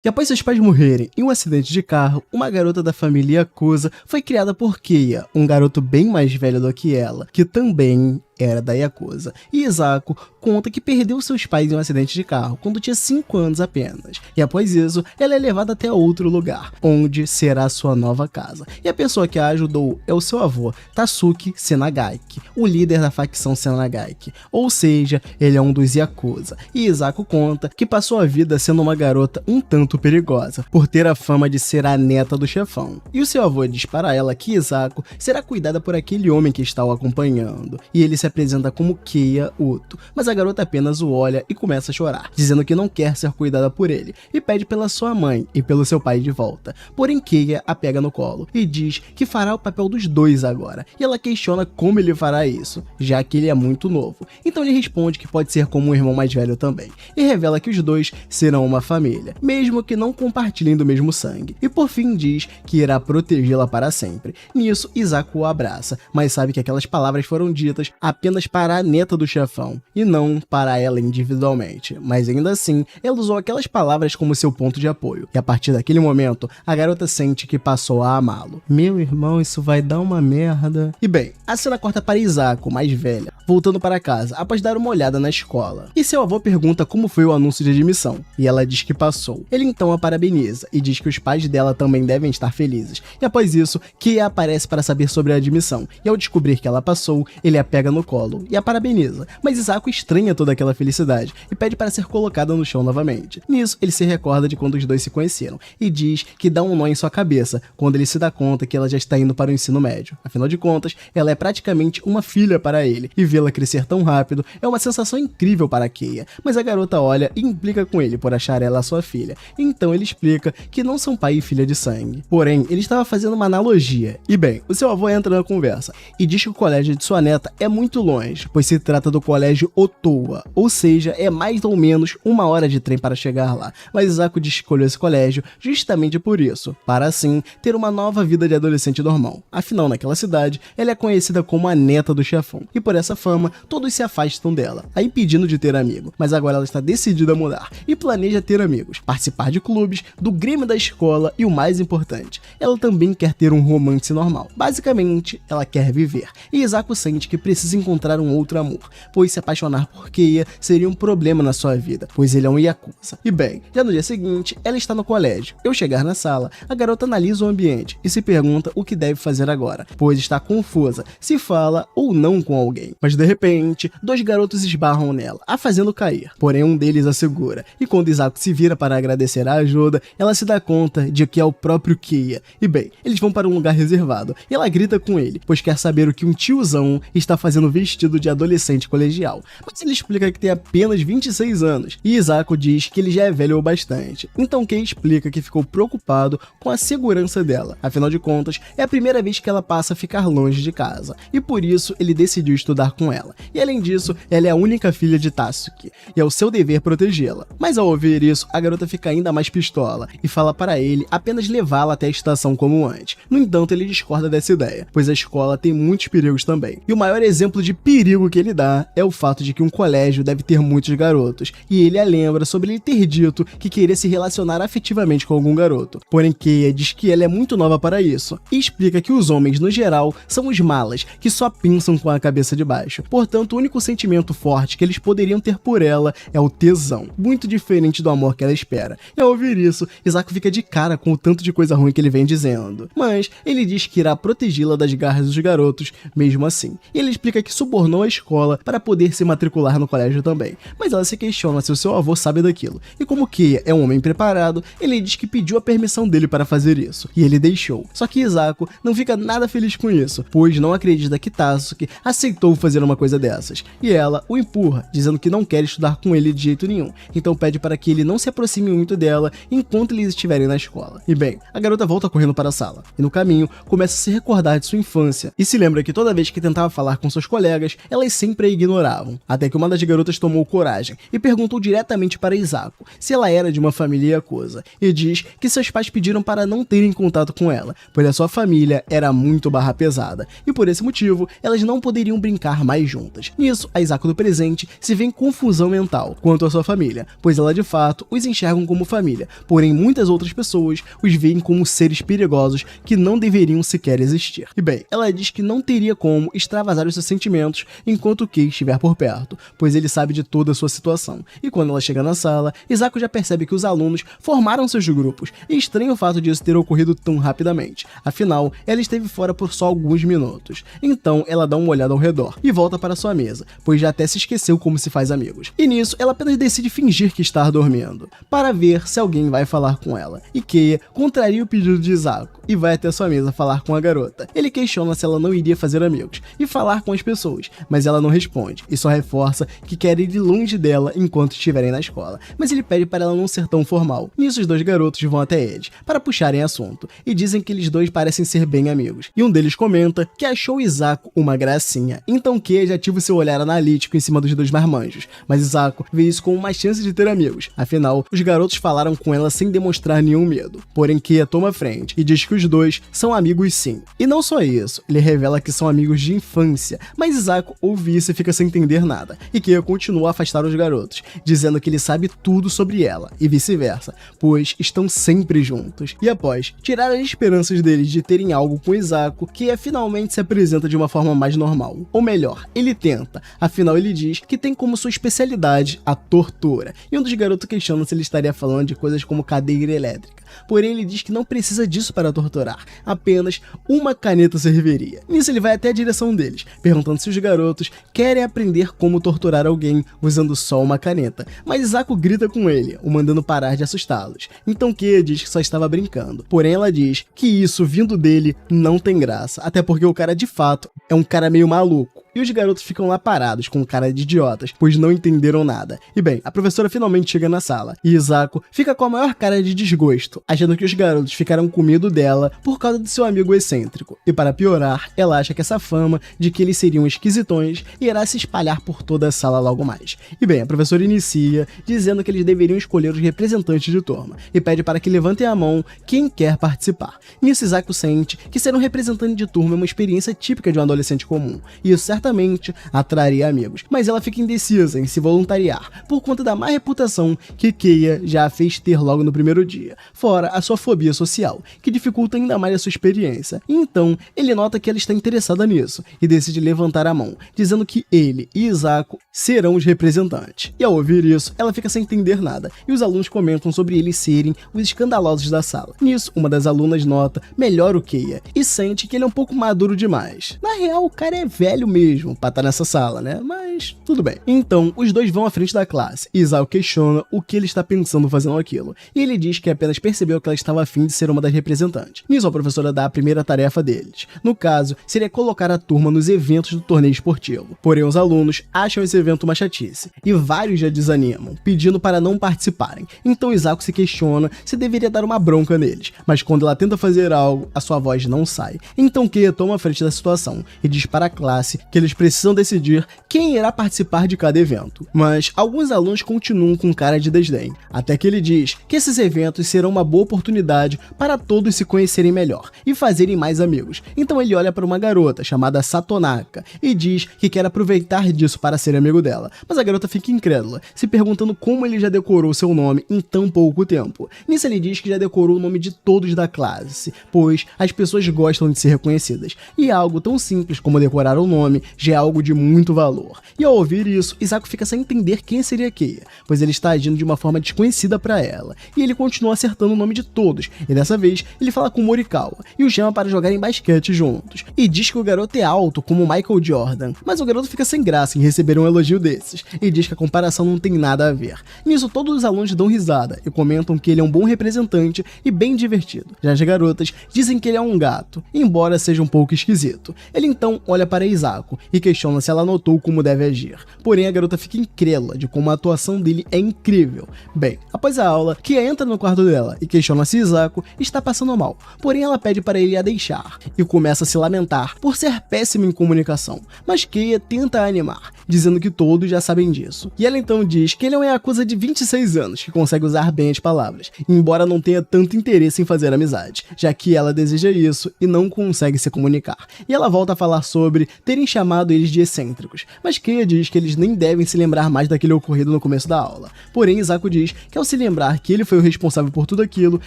E após seus pais morrerem em um acidente de carro, uma garota da família Yakuza foi criada por Keiya, um garoto bem mais velho do que ela, que também era da Yakuza. E Isako conta que perdeu seus pais em um acidente de carro quando tinha 5 anos apenas. E após isso, ela é levada até outro lugar, onde será sua nova casa. E a pessoa que a ajudou é o seu avô, Tatsuki Senagaki, o líder da facção Senagaki. Ou seja, ele é um dos Yakuza. E Isako conta que passou a vida sendo uma garota um tanto perigosa, por ter a fama de ser a neta do chefão. E o seu avô diz para ela que Isako será cuidada por aquele homem que está o acompanhando. E ele se apresenta como Keiya Uto, mas a garota apenas o olha e começa a chorar, dizendo que não quer ser cuidada por ele, e pede pela sua mãe e pelo seu pai de volta. Porém Keiya a pega no colo e diz que fará o papel dos dois agora, e ela questiona como ele fará isso, já que ele é muito novo. Então ele responde que pode ser como um irmão mais velho também, e revela que os dois serão uma família, mesmo que não compartilhem do mesmo sangue, e por fim diz que irá protegê-la para sempre. Nisso Isako o abraça, mas sabe que aquelas palavras foram ditas apenas para a neta do chefão, e não para ela individualmente, mas ainda assim, ela usou aquelas palavras como seu ponto de apoio, e a partir daquele momento, a garota sente que passou a amá-lo. Meu irmão, isso vai dar uma merda. E bem, a cena corta para Isako, mais velha, voltando para casa, após dar uma olhada na escola, e seu avô pergunta como foi o anúncio de admissão, e ela diz que passou. Ele então a parabeniza, e diz que os pais dela também devem estar felizes, e após isso, Keiya aparece para saber sobre a admissão, e ao descobrir que ela passou, ele a pega no colo e a parabeniza, mas Isako estranha toda aquela felicidade e pede para ser colocada no chão novamente. Nisso, ele se recorda de quando os dois se conheceram e diz que dá um nó em sua cabeça quando ele se dá conta que ela já está indo para o ensino médio. Afinal de contas, ela é praticamente uma filha para ele e vê-la crescer tão rápido é uma sensação incrível para Keiya, mas a garota olha e implica com ele por achar ela sua filha. Então ele explica que não são pai e filha de sangue. Porém, ele estava fazendo uma analogia. E bem, o seu avô entra na conversa e diz que o colégio de sua neta é muito longe, pois se trata do colégio Otoa, ou seja, é mais ou menos 1 hora de trem para chegar lá, mas Isako diz que escolheu esse colégio justamente por isso, para assim ter uma nova vida de adolescente normal. Afinal, naquela cidade, ela é conhecida como a neta do chefão, e por essa fama, todos se afastam dela, a impedindo de ter amigo, mas agora ela está decidida a mudar, e planeja ter amigos, participar de clubes, do grêmio da escola e o mais importante, ela também quer ter um romance normal. Basicamente, ela quer viver, e Isako sente que precisa encontrar um outro amor, pois se apaixonar por Keiya seria um problema na sua vida, pois ele é um Yakuza. E bem, já no dia seguinte, ela está no colégio. Ao chegar na sala, a garota analisa o ambiente e se pergunta o que deve fazer agora, pois está confusa se fala ou não com alguém. Mas de repente, 2 garotos esbarram nela, a fazendo cair. Porém, um deles a segura, e quando Isako se vira para agradecer a ajuda, ela se dá conta de que é o próprio Keiya. E bem, eles vão para um lugar reservado, e ela grita com ele, pois quer saber o que um tiozão está fazendo vestido de adolescente colegial. Mas ele explica que tem apenas 26 anos, e Isako diz que ele já é velho o bastante. Então Kei explica que ficou preocupado com a segurança dela, afinal de contas, é a primeira vez que ela passa a ficar longe de casa, e por isso ele decidiu estudar com ela. E além disso, ela é a única filha de Tatsuki, e é o seu dever protegê-la. Mas ao ouvir isso, a garota fica ainda mais pistola, e fala para ele apenas levá-la até a estação como antes. No entanto, ele discorda dessa ideia, pois a escola tem muitos perigos também. E o maior exemplo de perigo que ele dá é o fato de que um colégio deve ter muitos garotos, e ele a lembra sobre ele ter dito que queria se relacionar afetivamente com algum garoto. Porém, Keiya diz que ela é muito nova para isso, e explica que os homens, no geral, são os malas, que só pensam com a cabeça de baixo. Portanto, o único sentimento forte que eles poderiam ter por ela é o tesão, muito diferente do amor que ela espera. E ao ouvir isso, Isako fica de cara com o tanto de coisa ruim que ele vem dizendo. Mas ele diz que irá protegê-la das garras dos garotos, mesmo assim. E ele explica que subornou a escola para poder se matricular no colégio também. Mas ela se questiona se o seu avô sabe daquilo. E como Keiya é um homem preparado, ele diz que pediu a permissão dele para fazer isso. E ele deixou. Só que Isako não fica nada feliz com isso, pois não acredita que Tatsuki aceitou fazer uma coisa dessas. E ela o empurra, dizendo que não quer estudar com ele de jeito nenhum. Então pede para que ele não se aproxime muito dela enquanto eles estiverem na escola. E bem, a garota volta correndo para a sala. E no caminho, começa a se recordar de sua infância. E se lembra que toda vez que tentava falar com seus colegas, elas sempre a ignoravam. Até que uma das garotas tomou coragem e perguntou diretamente para Isako se ela era de uma família Yakuza. E diz que seus pais pediram para não terem contato com ela, pois a sua família era muito barra pesada. E por esse motivo, elas não poderiam brincar mais juntas. Nisso, a Isako do presente se vê em confusão mental quanto à sua família, pois ela de fato os enxergam como família, porém muitas outras pessoas os veem como seres perigosos que não deveriam sequer existir. E bem, ela diz que não teria como extravasar os seus sentimentos enquanto Kei estiver por perto, pois ele sabe de toda a sua situação. E quando ela chega na sala, Isako já percebe que os alunos formaram seus grupos e estranha o fato disso ter ocorrido tão rapidamente. Afinal, ela esteve fora por só alguns minutos. Então, ela dá uma olhada ao redor e volta para sua mesa, pois já até se esqueceu como se faz amigos. E nisso, ela apenas decide fingir que está dormindo, para ver se alguém vai falar com ela. E Keiya contraria o pedido de Isako e vai até sua mesa falar com a garota. Ele questiona se ela não iria fazer amigos e falar com as pessoas, mas ela não responde e só reforça que quer ir longe dela enquanto estiverem na escola, mas ele pede para ela não ser tão formal. Nisso, os dois garotos vão até eles para puxarem assunto e dizem que eles dois parecem ser bem amigos. E um deles comenta que achou Isako uma gracinha. Então Keiya já ativa seu olhar analítico em cima dos dois marmanjos, mas Isako vê isso como uma chance de ter amigos. Afinal, os garotos falaram com ela sem demonstrar nenhum medo. Porém, Keiya toma a frente e diz que os dois são amigos sim. E não só isso, ele revela que são amigos de infância, mas Isako ouve isso e fica sem entender nada. E Keiya continua a afastar os garotos, dizendo que ele sabe tudo sobre ela e vice-versa, pois estão sempre juntos. E após tirar as esperanças deles de terem algo com Isako, Keiya finalmente se apresenta de uma forma mais normal. Ou melhor, ele tenta, afinal ele diz que tem como sua especialidade a tortura. E um dos garotos questiona se ele estaria falando de coisas como cadeira elétrica. Porém ele diz que não precisa disso para torturar, apenas uma caneta serviria. Nisso ele vai até a direção deles, perguntando se os garotos querem aprender como torturar alguém usando só uma caneta, mas Isako grita com ele, o mandando parar de assustá-los. Então Keiya diz que só estava brincando, porém ela diz que isso vindo dele não tem graça, até porque o cara de fato é um cara meio maluco. E os garotos ficam lá parados com cara de idiotas, pois não entenderam nada. E bem, a professora finalmente chega na sala, e Isako fica com a maior cara de desgosto, achando que os garotos ficaram com medo dela por causa de seu amigo excêntrico. E para piorar, ela acha que essa fama de que eles seriam esquisitões irá se espalhar por toda a sala logo mais. E bem, a professora inicia dizendo que eles deveriam escolher os representantes de turma, e pede para que levantem a mão quem quer participar. Nisso Isako sente que ser um representante de turma é uma experiência típica de um adolescente comum, e isso certamente atrairia amigos, mas ela fica indecisa em se voluntariar por conta da má reputação que Keiya já a fez ter logo no primeiro dia, fora a sua fobia social, que dificulta ainda mais a sua experiência. E então ele nota que ela está interessada nisso e decide levantar a mão, dizendo que ele e Isako serão os representantes. E ao ouvir isso, ela fica sem entender nada, e os alunos comentam sobre eles serem os escandalosos da sala. Nisso, uma das alunas nota melhor o Keiya e sente que ele é um pouco maduro demais. Na real, o cara é velho mesmo pra estar nessa sala, né? Mas tudo bem. Então, os dois vão à frente da classe e Isao questiona o que ele está pensando fazendo aquilo. E ele diz que apenas percebeu que ela estava a fim de ser uma das representantes. Nisso, a professora dá a primeira tarefa deles. No caso, seria colocar a turma nos eventos do torneio esportivo. Porém, os alunos acham esse evento uma chatice e vários já desanimam, pedindo para não participarem. Então, Isao se questiona se deveria dar uma bronca neles, mas quando ela tenta fazer algo, a sua voz não sai. Então, Keiya toma a frente da situação e diz para a classe que eles precisam decidir quem irá participar de cada evento. Mas alguns alunos continuam com cara de desdém, até que ele diz que esses eventos serão uma boa oportunidade para todos se conhecerem melhor e fazerem mais amigos. Então ele olha para uma garota chamada Satonaka e diz que quer aproveitar disso para ser amigo dela, mas a garota fica incrédula, se perguntando como ele já decorou seu nome em tão pouco tempo. Nisso ele diz que já decorou o nome de todos da classe, pois as pessoas gostam de ser reconhecidas, e algo tão simples como decorar o nome já é algo de muito valor. E ao ouvir isso, Isako fica sem entender quem seria Keiya, pois ele está agindo de uma forma desconhecida para ela, e ele continua acertando o nome de todos, e dessa vez ele fala com Morikawa e o chama para jogarem basquete juntos, e diz que o garoto é alto como Michael Jordan, mas o garoto fica sem graça em receber um elogio desses, e diz que a comparação não tem nada a ver. Nisso todos os alunos dão risada e comentam que ele é um bom representante e bem divertido. Já as garotas dizem que ele é um gato, embora seja um pouco esquisito. Ele então olha para Isako e questiona se ela notou como deve agir, porém a garota fica incrédula de como a atuação dele é incrível. Bem, após a aula, Keiya entra no quarto dela e questiona se Hisako está passando mal, porém ela pede para ele a deixar, e começa a se lamentar por ser péssima em comunicação, mas Keiya tenta a animar, dizendo que todos já sabem disso. E ela então diz que ele é um Yakuza de 26 anos, que consegue usar bem as palavras, embora não tenha tanto interesse em fazer amizade, já que ela deseja isso e não consegue se comunicar. E ela volta a falar sobre terem chamado eles de excêntricos, mas Keiya diz que eles nem devem se lembrar mais daquele ocorrido no começo da aula. Porém, Hisako diz que ao se lembrar que ele foi o responsável por tudo aquilo,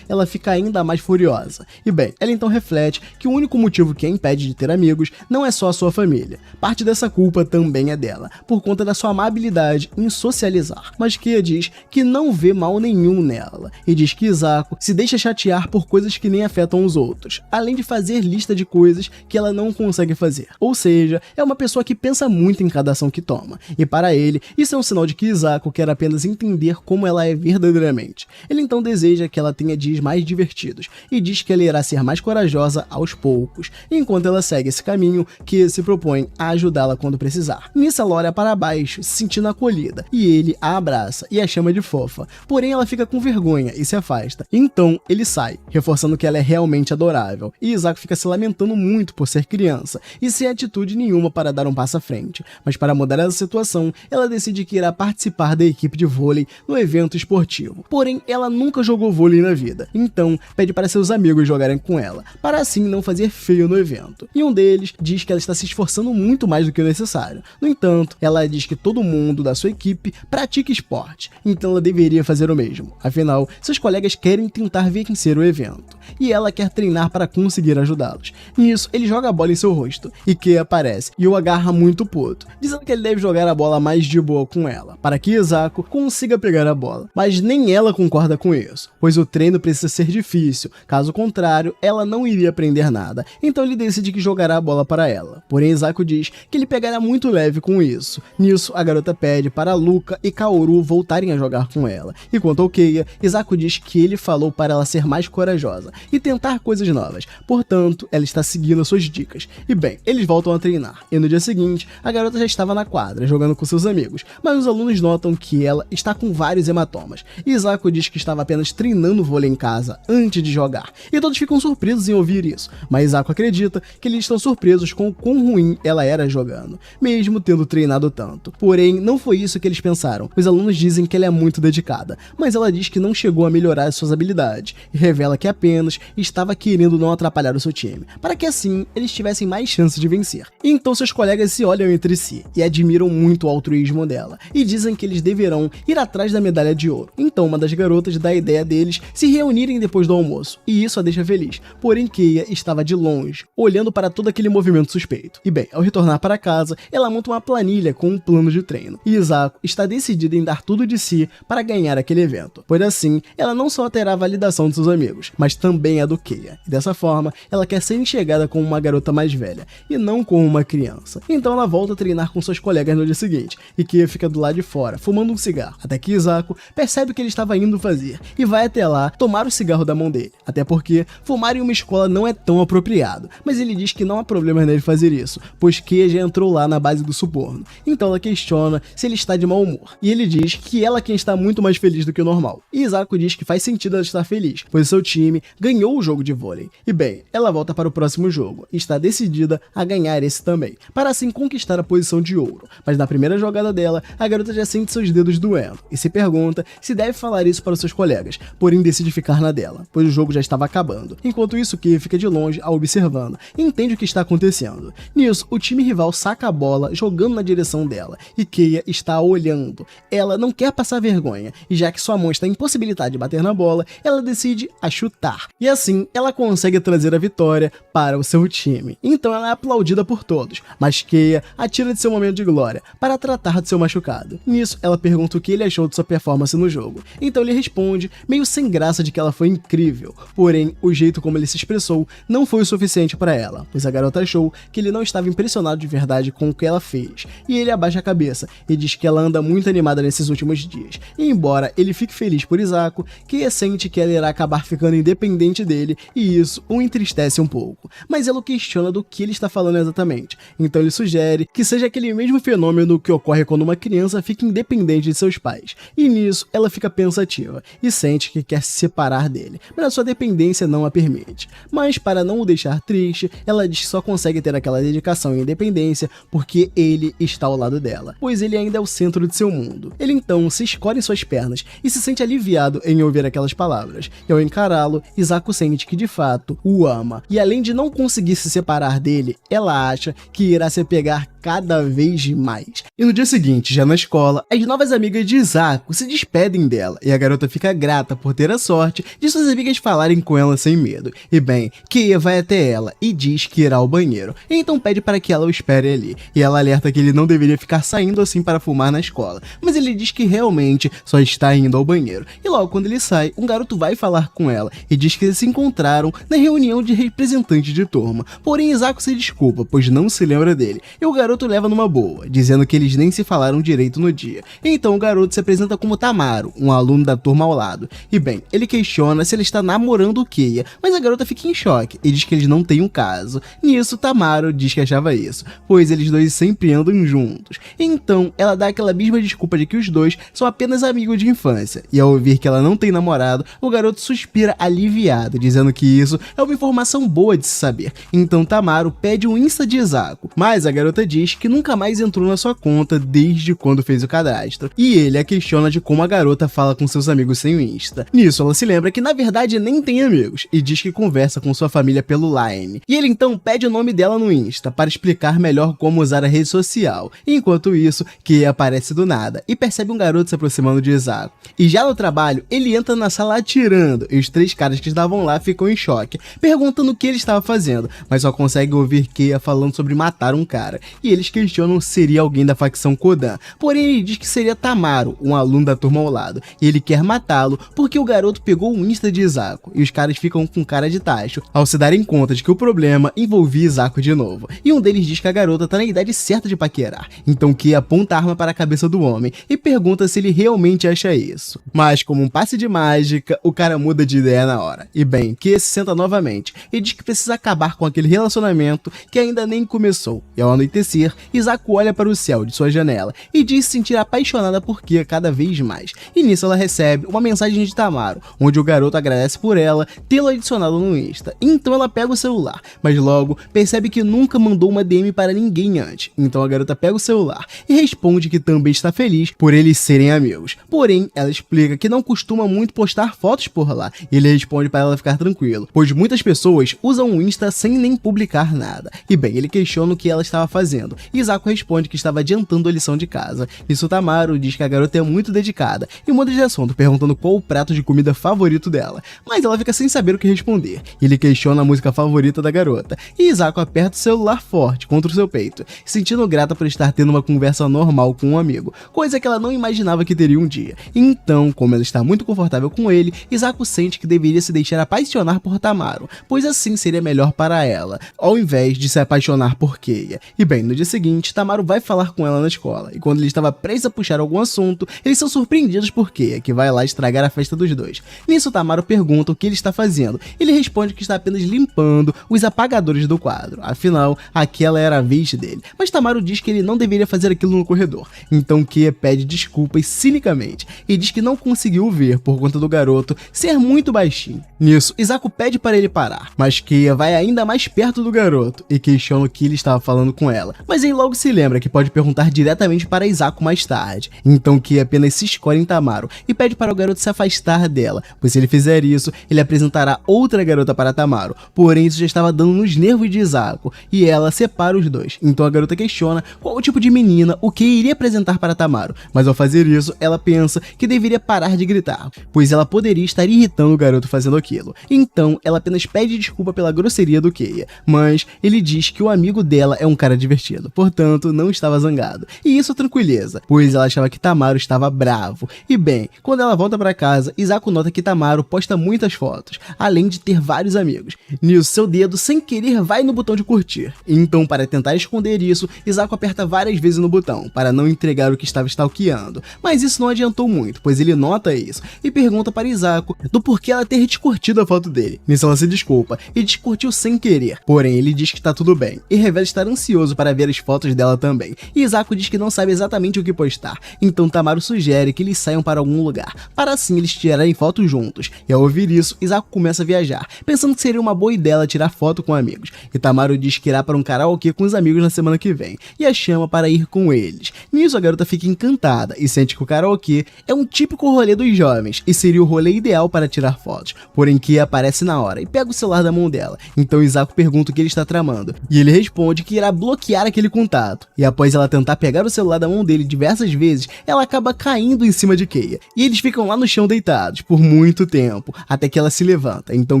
ela fica ainda mais furiosa. E bem, ela então reflete que o único motivo que a impede de ter amigos não é só a sua família. Parte dessa culpa também é dela, por conta da sua amabilidade em socializar. Mas Keiya diz que não vê mal nenhum nela, e diz que Hisako se deixa chatear por coisas que nem afetam os outros, além de fazer lista de coisas que ela não consegue fazer. Ou seja, é uma pessoa que pensa muito em cada ação que toma, e para ele, isso é um sinal de que Hisako quer apenas entender como ela é verdadeiramente. Ele então deseja que ela tenha dias mais divertidos, e diz que ela irá ser mais corajosa aos poucos, enquanto ela segue esse caminho que se propõe a ajudá-la quando precisar. Nisso ela olha para baixo, se sentindo acolhida, e ele a abraça e a chama de fofa, porém ela fica com vergonha e se afasta. Então ele sai, reforçando que ela é realmente adorável, e Hisako fica se lamentando muito por ser criança e sem atitude nenhuma para dar um passo à frente, mas para mudar essa situação, ela decide que irá participar da equipe de vôlei no evento esportivo. Porém, ela nunca jogou vôlei na vida, então pede para seus amigos jogarem com ela, para assim não fazer feio no evento. E um deles diz que ela está se esforçando muito mais do que o necessário. No entanto, ela diz que todo mundo da sua equipe pratica esporte, então ela deveria fazer o mesmo. Afinal, seus colegas querem tentar vencer o evento, e ela quer treinar para conseguir ajudá-los. Nisso, ele joga a bola em seu rosto, e Keiya aparece e o agarra muito puto, dizendo que ele deve jogar a bola mais de boa com ela, para que Hisako consiga pegar a bola. Mas nem ela concorda com isso, pois o treino precisa ser difícil, caso contrário, ela não iria aprender nada, então ele decide que jogará a bola para ela. Porém, Hisako diz que ele pegará muito leve com isso. Nisso, a garota pede para Luka e Kaoru voltarem a jogar com ela. E quanto ao Keiya, Hisako diz que ele falou para ela ser mais corajosa e tentar coisas novas, portanto, ela está seguindo as suas dicas. E bem, eles voltam a treinar, e no dia seguinte, a garota já estava na quadra, jogando com seus amigos, mas os alunos notam que ela está com vários hematomas, e Hisako diz que estava apenas treinando vôlei em casa antes de jogar, e todos ficam surpresos em ouvir isso, mas Hisako acredita que eles estão surpresos com o quão ruim ela era jogando, mesmo tendo treinado tanto. Porém, não foi isso que eles pensaram. Os alunos dizem que ela é muito dedicada, mas ela diz que não chegou a melhorar as suas habilidades, e revela que apenas estava querendo não atrapalhar o seu time, para que assim eles tivessem mais chance de vencer. Então seus colegas se olham entre si e admiram muito o altruísmo dela, e dizem que eles deverão ir atrás da medalha de ouro. Então uma das garotas dá a ideia deles se reunirem depois do almoço, e isso a deixa feliz. Porém, Keiya estava de longe, olhando para todo aquele movimento suspeito. E bem, ao retornar para casa, ela monta uma planilha com um plano de treino, e Hisako está decidida em dar tudo de si para ganhar aquele evento, pois assim, ela não só terá a validação de seus amigos, mas também a do Keiya, e dessa forma, ela quer ser enxergada como uma garota mais velha, e não como uma criança. Então ela volta a treinar com seus colegas no dia seguinte, e Keiya fica do lado de fora, fumando um cigarro, até que Hisako percebe o que ele estava indo fazer, e vai até lá tomar o cigarro da mão dele, até porque fumar em uma escola não é tão apropriado, mas ele diz que não há problema nele fazer isso, pois Keiya já entrou lá na base do suborno. Então ela questiona se ele está de mau humor, e ele diz que ela é quem está muito mais feliz do que o normal, e Hisako diz que faz sentido ela estar feliz, pois seu time ganhou o jogo de vôlei. E bem, ela volta para o próximo jogo, e está decidida a ganhar esse também, para assim conquistar a posição de ouro, mas na primeira jogada dela, a garota já sente seus dedos doendo, e se pergunta se deve falar isso para os seus colegas, porém decide ficar na dela, pois o jogo já estava acabando. Enquanto isso, Keiya fica de longe a observando, e entende o que está acontecendo. Nisso, o time rival saca a bola, jogando na direção dela, e Keiya está olhando. Ela não quer passar vergonha, e já que sua mão está impossibilitada de bater na bola, ela decide a chutar, e assim, ela consegue trazer a vitória para o seu time. Então ela é aplaudida por todos, mas Keiya atira de seu momento de glória para tratar de seu machucado. Nisso, ela pergunta o que ele achou de sua performance no jogo, então ele responde, meio sem graça, de que ela foi incrível, porém, o jeito como ele se expressou não foi o suficiente para ela, pois a garota achou que ele não estava impressionado de verdade com o que ela fez, e ele abaixa a cabeça e diz que ela anda muito animada nesses últimos dias, e embora ele fique feliz por Hisako, Keiya sente que ela irá acabar ficando independente dele, e isso o entristece um pouco, mas ela o questiona do que ele está falando exatamente, então ele sugere que seja aquele mesmo fenômeno que ocorre quando uma criança fica independente de seus pais, e nisso ela fica pensativa, e sente que quer quer se separar dele, mas a sua dependência não a permite. Mas para não o deixar triste, ela diz que só consegue ter aquela dedicação e independência porque ele está ao lado dela, pois ele ainda é o centro de seu mundo. Ele então se escora em suas pernas e se sente aliviado em ouvir aquelas palavras, e ao encará-lo, Hisako sente que de fato o ama, e além de não conseguir se separar dele, ela acha que irá se apegar cada vez mais. E no dia seguinte, já na escola, as novas amigas de Hisako se despedem dela, e a garota fica grata por ter a sorte de suas amigas falarem com ela sem medo. E bem, Keiya vai até ela e diz que irá ao banheiro, e então pede para que ela o espere ali, e ela alerta que ele não deveria ficar saindo assim para fumar na escola, mas ele diz que realmente só está indo ao banheiro. E logo quando ele sai, um garoto vai falar com ela e diz que eles se encontraram na reunião de representantes de turma, porém Hisako se desculpa, pois não se lembra dele, e o garoto leva numa boa, dizendo que eles nem se falaram direito no dia. Então o garoto se apresenta como Tamaru, um aluno da turma ao lado. E bem, ele questiona se ele está namorando o Keiya, mas a garota fica em choque e diz que eles não têm um caso. Nisso, Tamaru diz que achava isso, pois eles dois sempre andam juntos. Então ela dá aquela mesma desculpa de que os dois são apenas amigos de infância, e ao ouvir que ela não tem namorado, o garoto suspira aliviado, dizendo que isso é uma informação boa de se saber. Então Tamaru pede um Insta de Hisako, mas a garota diz que nunca mais entrou na sua conta desde quando fez o cadastro, e ele a questiona de como a garota fala com seus amigos sem o Insta. Nisso ela se lembra que na verdade nem tem amigos, e diz que conversa com sua família pelo Line, e ele então pede o nome dela no Insta para explicar melhor como usar a rede social. Enquanto isso, Keiya aparece do nada e percebe um garoto se aproximando de Hisako, e já no trabalho ele entra na sala atirando, e os três caras que estavam lá ficam em choque, perguntando o que ele estava fazendo, mas só conseguem ouvir Keiya falando sobre matar um cara, e eles questionam se seria alguém da facção Kodan, porém ele diz que seria Tamaru, um aluno da turma ao lado, e ele quer matá-lo porque o garoto pegou o Insta de Hisako, e os caras ficam com cara de tacho, ao se darem conta de que o problema envolvia Hisako de novo, e um deles diz que a garota tá na idade certa de paquerar. Então Keiya aponta a arma para a cabeça do homem e pergunta se ele realmente acha isso, mas como um passe de mágica, o cara muda de ideia na hora. E bem, Keiya se senta novamente e diz que precisa acabar com aquele relacionamento que ainda nem começou, e ao anoitecer, Hisako olha para o céu de sua janela e diz se sentir apaixonada por Keiya cada vez mais, e nisso ela recebe uma mensagem de Tamaru, onde o garoto agradece por ela tê-lo adicionado no Insta. Então ela pega o celular, mas logo percebe que nunca mandou uma DM para ninguém antes, então a garota pega o celular e responde que também está feliz por eles serem amigos, porém ela explica que não costuma muito postar fotos por lá, e ele responde para ela ficar tranquilo, pois muitas pessoas usam o Insta sem nem publicar nada. E bem, ele questiona o que ela estava fazendo, e Hisako responde que estava adiantando a lição de casa. Isso Tamaru diz que a garota é muito dedicada e muda de assunto, perguntando qual o prato de comida favorito dela, mas ela fica sem saber o que responder. Ele questiona a música favorita da garota, e Hisako aperta o celular forte contra o seu peito, sentindo grata por estar tendo uma conversa normal com um amigo, coisa que ela não imaginava que teria um dia. Então, como ela está muito confortável com ele, Hisako sente que deveria se deixar apaixonar por Tamaru, pois assim seria melhor para ela, ao invés de se apaixonar por Keiya. E bem, no dia seguinte, Tamaru vai falar com ela na escola, e quando ele estava prestes a puxar algum assunto, eles são surpreendidos por Keiya, que vai lá estragar a festa dos dois. Nisso, Tamaru pergunta o que ele está fazendo. Ele responde que está apenas limpando os apagadores do quadro, afinal, aquela era a vez dele. Mas Tamaru diz que ele não deveria fazer aquilo no corredor, então Keiya pede desculpas cinicamente, e diz que não conseguiu ver por conta do garoto ser muito baixinho. Nisso, Hisako pede para ele parar, mas Keiya vai ainda mais perto do garoto, e questiona o que ele estava falando com ela, mas ele logo se lembra que pode perguntar diretamente para Hisako mais tarde. Então Keiya apenas se escolhe em Tamaru e pede para o garoto se afastar dela, pois se ele fizer isso, ele apresentará outra garota para Tamaru, porém isso já estava dando nos nervos de Hisako, e ela separa os dois. Então a garota questiona qual o tipo de menina o Keiya iria apresentar para Tamaru, mas ao fazer isso, ela pensa que deveria parar de gritar, pois ela poderia estar irritando o garoto fazendo aquilo. Então ela apenas pede desculpa pela grosseria do Keiya, mas ele diz que o amigo dela é um cara divertido, portanto não estava zangado, e isso tranquiliza, pois ela achava que Tamaru estava bravo. E bem, quando ela volta para casa, Hisako nota que Tamaru posta muitas fotos, além de ter vários amigos. Nisso, seu dedo sem querer vai no botão de curtir, então para tentar esconder isso, Hisako aperta várias vezes no botão, para não entregar o que estava stalkeando, mas isso não adiantou muito, pois ele nota isso, e pergunta para Hisako do porquê ela ter descurtido a foto dele. Nisso ela se desculpa, e descurtiu sem querer, porém ele diz que está tudo bem, e revela estar ansioso para ver ver as fotos dela também. E Izako diz que não sabe exatamente o que postar, então Tamaru sugere que eles saiam para algum lugar, para assim eles tirarem fotos juntos. E ao ouvir isso, Izako começa a viajar, pensando que seria uma boa ideia ela tirar foto com amigos. E Tamaru diz que irá para um karaokê com os amigos na semana que vem, e a chama para ir com eles. Nisso a garota fica encantada e sente que o karaokê é um típico rolê dos jovens, e seria o rolê ideal para tirar fotos. Porém Kia aparece na hora e pega o celular da mão dela, então Izako pergunta o que ele está tramando, e ele responde que irá bloquear aquele contato. E após ela tentar pegar o celular da mão dele diversas vezes, ela acaba caindo em cima de Keia, e eles ficam lá no chão deitados por muito tempo, até que ela se levanta. Então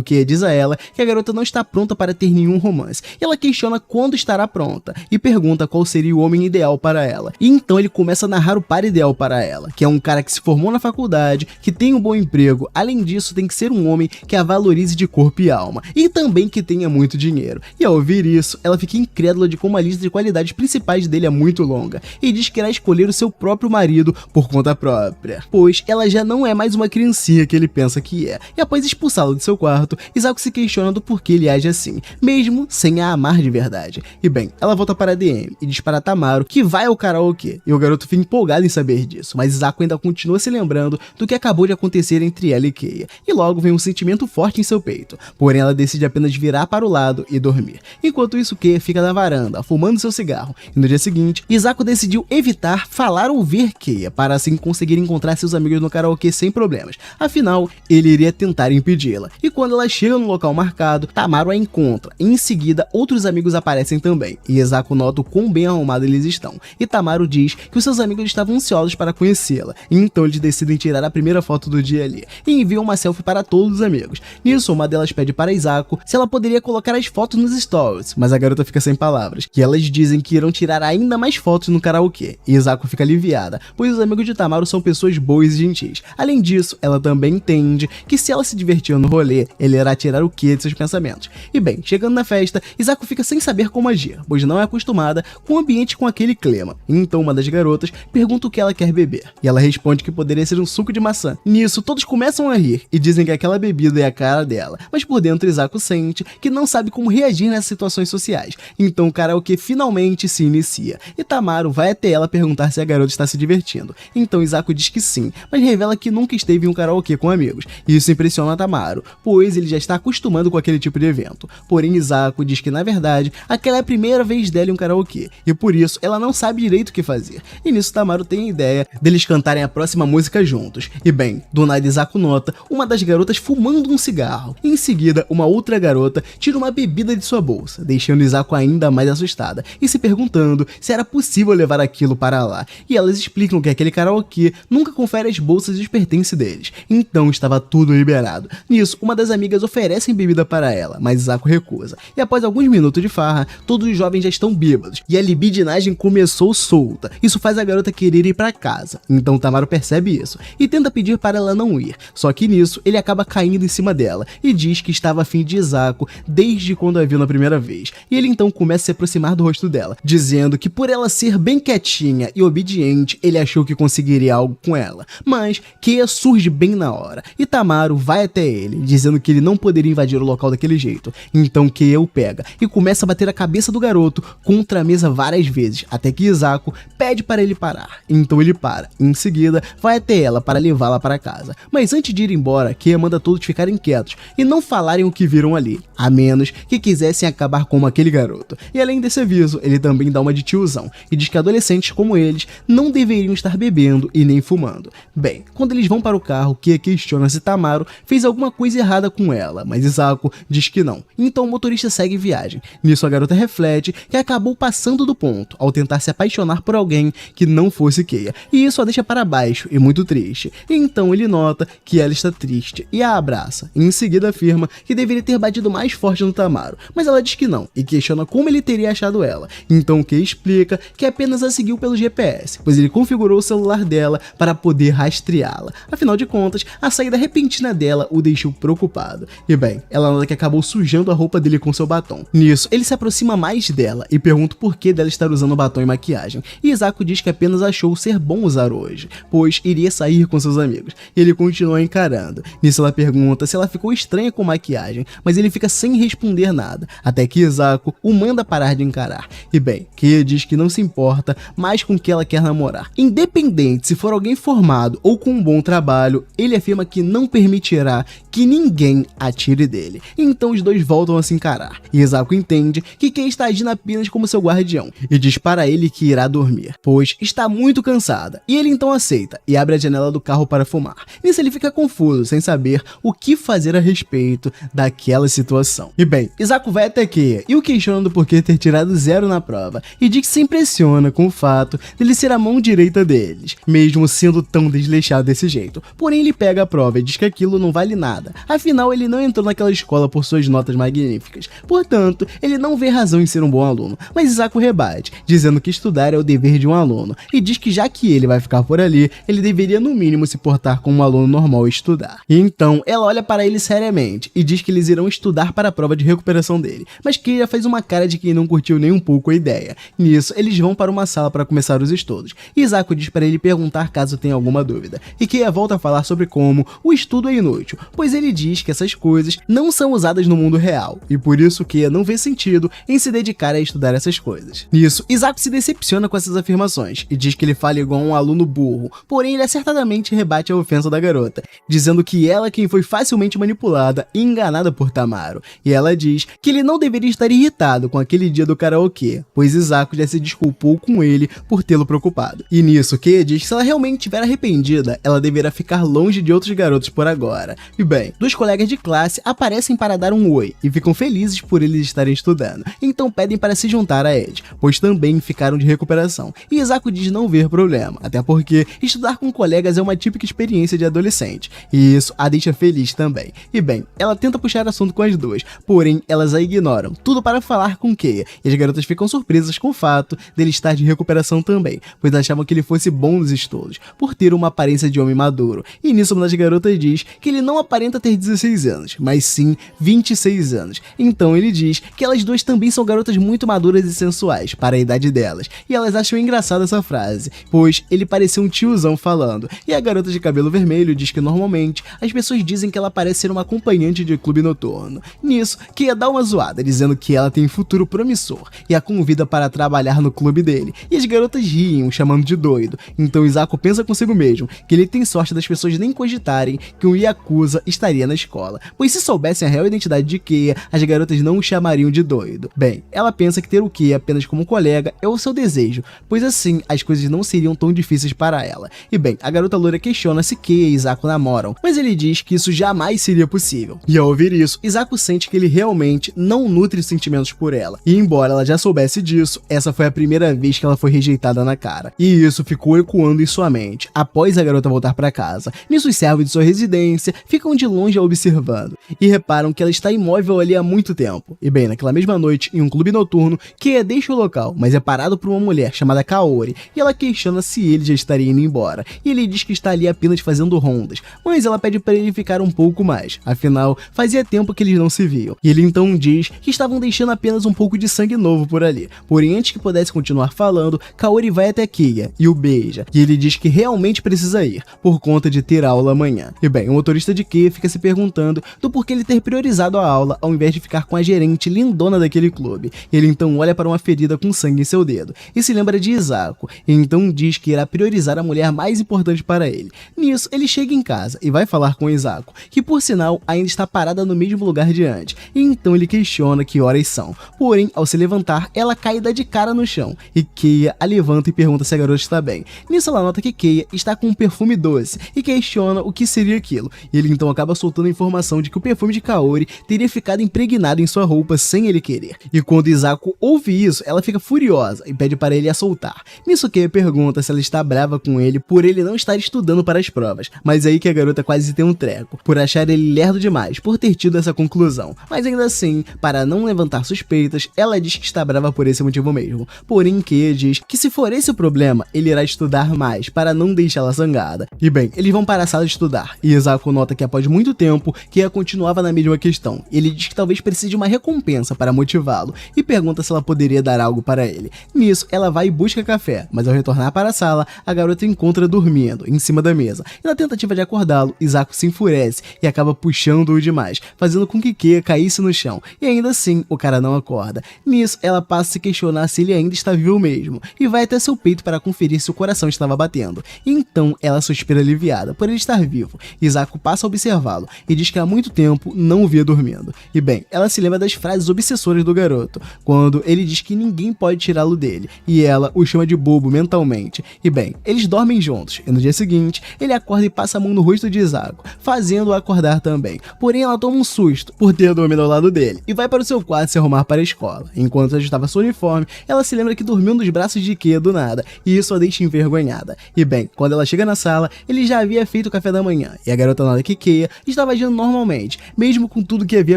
Keia diz a ela que a garota não está pronta para ter nenhum romance, e ela questiona quando estará pronta, e pergunta qual seria o homem ideal para ela. E então ele começa a narrar o par ideal para ela, que é um cara que se formou na faculdade, que tem um bom emprego, além disso tem que ser um homem que a valorize de corpo e alma, e também que tenha muito dinheiro. E ao ouvir isso, ela fica incrédula de como a lista de qualidades principais dele é muito longa, e diz que irá escolher o seu próprio marido por conta própria, pois ela já não é mais uma criancinha que ele pensa que é. E após expulsá-lo de seu quarto, Izako se questiona do porquê ele age assim, mesmo sem a amar de verdade. E bem, ela volta para a DM e diz para Tamaru que vai ao karaokê, e o garoto fica empolgado em saber disso, mas Izako ainda continua se lembrando do que acabou de acontecer entre ela e Keia, e logo vem um sentimento forte em seu peito, porém ela decide apenas virar para o lado e dormir. Enquanto isso, Keia fica na varanda, fumando seu cigarro, e no dia seguinte, Izako decidiu evitar falar ou ver Keia, para assim conseguir encontrar seus amigos no karaokê sem problemas, afinal, ele iria tentar impedi-la. E quando ela chega no local marcado, Tamaru a encontra, e em seguida, outros amigos aparecem também, e Izako nota o quão bem arrumados eles estão, e Tamaru diz que os seus amigos estavam ansiosos para conhecê-la, e então eles decidem tirar a primeira foto do dia ali, e enviam uma selfie para todos os amigos. Nisso, uma delas pede para Izako se ela poderia colocar as fotos nos stories, mas a garota fica sem palavras, que elas dizem que irão tirar ainda mais fotos no karaokê, e Izako fica aliviada, pois os amigos de Tamaru são pessoas boas e gentis. Além disso, ela também entende que se ela se divertir no rolê, ele irá tirar o que de seus pensamentos. E bem, chegando na festa, Izako fica sem saber como agir, pois não é acostumada com o ambiente com aquele clima. Então uma das garotas pergunta o que ela quer beber, e ela responde que poderia ser um suco de maçã. Nisso, todos começam a rir e dizem que aquela bebida é a cara dela, mas por dentro Izako sente que não sabe como reagir nessas situações sociais. Então o karaokê finalmente se inicia, e Tamaru vai até ela perguntar se a garota está se divertindo. Então Izako diz que sim, mas revela que nunca esteve em um karaokê com amigos, e isso impressiona Tamaru, pois ele já está acostumado com aquele tipo de evento. Porém Izako diz que na verdade aquela é a primeira vez dela em um karaokê, e por isso ela não sabe direito o que fazer. E nisso Tamaru tem a ideia deles cantarem a próxima música juntos. E bem, do nada Izako nota uma das garotas fumando um cigarro. Em seguida, uma outra garota tira uma bebida de sua bolsa, deixando Izako ainda mais assustada e se perguntando se era possível levar aquilo para lá. E elas explicam que aquele karaokê nunca confere as bolsas e os pertences deles, então estava tudo liberado. Nisso, uma das amigas oferece bebida para ela, mas Izako recusa. E após alguns minutos de farra, todos os jovens já estão bêbados, e a libidinagem começou solta. Isso faz a garota querer ir para casa, então Tamaru percebe isso e tenta pedir para ela não ir, só que nisso ele acaba caindo em cima dela e diz que estava afim de Izako desde quando a viu na primeira vez, e ele então começa a se aproximar do rosto dela, dizendo que por ela ser bem quietinha e obediente, ele achou que conseguiria algo com ela, mas Keia surge bem na hora, e Tamaru vai até ele, dizendo que ele não poderia invadir o local daquele jeito. Então Keia o pega e começa a bater a cabeça do garoto contra a mesa várias vezes, até que Izako pede para ele parar, então ele para, e em seguida vai até ela para levá-la para casa. Mas antes de ir embora, Keia manda todos ficarem quietos e não falarem o que viram ali, a menos que quisessem acabar com aquele garoto. E além desse aviso, ele também dá uma de tiozão e diz que adolescentes como eles não deveriam estar bebendo e nem fumando. Bem, quando eles vão para o carro, Keia questiona se Tamaru fez alguma coisa errada com ela, mas Izako diz que não. Então o motorista segue viagem. Nisso a garota reflete que acabou passando do ponto ao tentar se apaixonar por alguém que não fosse Keia, e isso a deixa para baixo e muito triste. Então ele nota que ela está triste e a abraça, e em seguida afirma que deveria ter batido mais forte no Tamaru, mas ela diz que não, e questiona como ele teria achado ela. Então Keia explica que apenas a seguiu pelo GPS, pois ele configurou o celular dela para poder rastreá-la. Afinal de contas, a saída repentina dela o deixou preocupado. E bem, ela nota que acabou sujando a roupa dele com seu batom. Nisso, ele se aproxima mais dela e pergunta por que dela estar usando batom e maquiagem, e Izako diz que apenas achou ser bom usar hoje, pois iria sair com seus amigos. E ele continua encarando. Nisso ela pergunta se ela ficou estranha com maquiagem, mas ele fica sem responder nada, até que Izako o manda parar de encarar, E bem, Keia diz que não se importa mais com quem ela quer namorar. Independente se for alguém formado ou com um bom trabalho, ele afirma que não permitirá que ninguém atire dele. Então os dois voltam a se encarar. E Isako entende que Keia está agindo apenas como seu guardião e diz para ele que irá dormir, pois está muito cansada. E ele então aceita e abre a janela do carro para fumar. Nisso ele fica confuso, sem saber o que fazer a respeito daquela situação. E bem, Isako vai até Keia e o questiona do porquê ter tirado 0 na prova e diz que se impressiona com o fato dele ser a mão direita deles, mesmo sendo tão desleixado desse jeito. Porém ele pega a prova e diz que aquilo não vale nada, afinal ele não entrou naquela escola por suas notas magníficas, portanto ele não vê razão em ser um bom aluno. Mas Isako rebate, dizendo que estudar é o dever de um aluno, e diz que já que ele vai ficar por ali, ele deveria no mínimo se portar como um aluno normal e estudar. E então ela olha para ele seriamente e diz que eles irão estudar para a prova de recuperação dele, mas Keia faz uma cara de quem não curtiu nem um pouco a ideia. Nisso eles vão para uma sala para começar os estudos, e Isako diz para ele perguntar caso tenha alguma dúvida, e Keia volta a falar sobre como o estudo é inútil, pois ele diz que essas coisas não são usadas no mundo real, e por isso Keia não vê sentido em se dedicar a estudar essas coisas. Nisso, Isako se decepciona com essas afirmações e diz que ele fala igual um aluno burro, porém ele acertadamente rebate a ofensa da garota, dizendo que ela é quem foi facilmente manipulada e enganada por Tamaro, e ela diz que ele não deveria estar irritado com aquele dia do karaokê, pois Isako já se desculpou com ele por tê-lo preocupado. E nisso, Keia diz que se ela realmente estiver arrependida, ela deverá ficar longe de outros garotos por agora. E bem, 2 colegas de classe aparecem para dar um oi e ficam felizes por eles estarem estudando, então pedem para se juntar a eles, pois também ficaram de recuperação. E Isako diz não ver problema, até porque estudar com colegas é uma típica experiência de adolescente, e isso a deixa feliz também. E bem, ela tenta puxar assunto com as duas, porém elas a ignoram, tudo para falar com Keia, e as garotas ficam surpresas com o fato dele estar de recuperação também, pois achavam que ele fosse bom nos estudos, por ter uma aparência de homem maduro. E nisso uma das garotas diz que ele não aparenta ter 16 anos, mas sim 26 anos. Então ele diz que elas duas também são garotas muito maduras e sensuais para a idade delas, e elas acham engraçada essa frase, pois ele parecia um tiozão falando. E a garota de cabelo vermelho diz que normalmente as pessoas dizem que ela parece ser uma acompanhante de clube noturno. Nisso, Keia dá uma zoada, dizendo que ela tem futuro promissor e a convida para trabalhar no clube dele, e as garotas riem, o chamando de doido. Então Isako pensa consigo mesmo que ele tem sorte das pessoas nem cogitarem que um Yakuza estaria na escola, pois se soubessem a real identidade de Keia, as garotas não o chamariam de doido. Bem, ela pensa que ter o Keia apenas como colega é o seu desejo, pois assim as coisas não seriam tão difíceis para ela. E bem, a garota loira questiona se Keia e Isako namoram, mas ele diz que isso jamais seria possível. E ao ouvir isso, Isako sente que ele realmente não nutre sentimentos por ela, e embora ela já soubesse disso, essa foi a primeira vez que ela foi rejeitada na cara, e isso ficou ecoando em sua mente após a garota voltar para casa. Nisso os servos de sua residência ficam de longe a observando, e reparam que ela está imóvel ali há muito tempo. E bem, naquela mesma noite, em um clube noturno, Keia deixa o local, mas é parado por uma mulher chamada Kaori, e ela questiona se ele já estaria indo embora, e ele diz que está ali apenas fazendo rondas, mas ela pede para ele ficar um pouco mais, afinal, fazia tempo que eles não se viam, e ele então diz que estavam deixando apenas um pouco de sangue novo por ali. Porém, antes que pudesse continuar falando, Kaori vai até Keia e o beija, e ele diz que realmente precisa ir, por conta de ter aula amanhã. E bem, o motorista de Keia fica se perguntando do porquê ele ter priorizado a aula ao invés de ficar com a gerente lindona daquele clube. Ele então olha para uma ferida com sangue em seu dedo e se lembra de Isako, e então diz que irá priorizar a mulher mais importante para ele. Nisso, ele chega em casa e vai falar com Isako, que por sinal ainda está parada no mesmo lugar de antes, e então ele questiona que horas são. Porém, ao se levantar, ela cai e dá de cara no chão, e Keia a levanta e pergunta se a garota está bem. Nisso ela nota que Keia está com um perfume doce e questiona o que seria aquilo, e ele então acaba soltando a informação de que o perfume de Kaori teria ficado impregnado em sua roupa sem ele querer. E quando Isako ouve isso, ela fica furiosa e pede para ele a soltar. Nisso Keia pergunta se ela está brava com ele por ele não estar estudando para as provas, mas aí que a garota quase tem um treco, por achar ele lerdo demais por ter tido essa conclusão. Mas ainda assim, para não levantar suspeitas, ela diz que está brava por esse motivo mesmo. Porém, Keia diz que se for esse o problema, ele irá estudar mais para não deixá-la zangada. E bem, eles vão para a sala de estudar, e Isako nota que após muito tempo, Keia continuava na mesma questão. Ele diz que talvez precise de uma recompensa para motivá-lo, e pergunta se ela poderia dar algo para ele. Nisso, ela vai e busca café, mas ao retornar para a sala, a garota encontra dormindo, em cima da mesa. E na tentativa de acordá-lo, Isako se enfurece e acaba puxando-o demais, fazendo com que Keia caísse no chão, e ainda assim, o cara não acorda. Nisso, ela ela passa a se questionar se ele ainda está vivo mesmo, e vai até seu peito para conferir se o coração estava batendo. Então ela suspira aliviada por ele estar vivo. Isako passa a observá-lo e diz que há muito tempo não o via dormindo. E bem, ela se lembra das frases obsessoras do garoto, quando ele diz que ninguém pode tirá-lo dele, e ela o chama de bobo mentalmente. E bem, eles dormem juntos, e no dia seguinte, ele acorda e passa a mão no rosto de Isako, fazendo-o acordar também. Porém, ela toma um susto por ter dormido ao lado dele, e vai para o seu quarto se arrumar para a escola. Enquanto ajustava seu uniforme, ela se lembra que dormiu nos braços de Keia do nada, e isso a deixa envergonhada. E bem, quando ela chega na sala, ele já havia feito o café da manhã, e a garota nota que Keia estava agindo normalmente, mesmo com tudo que havia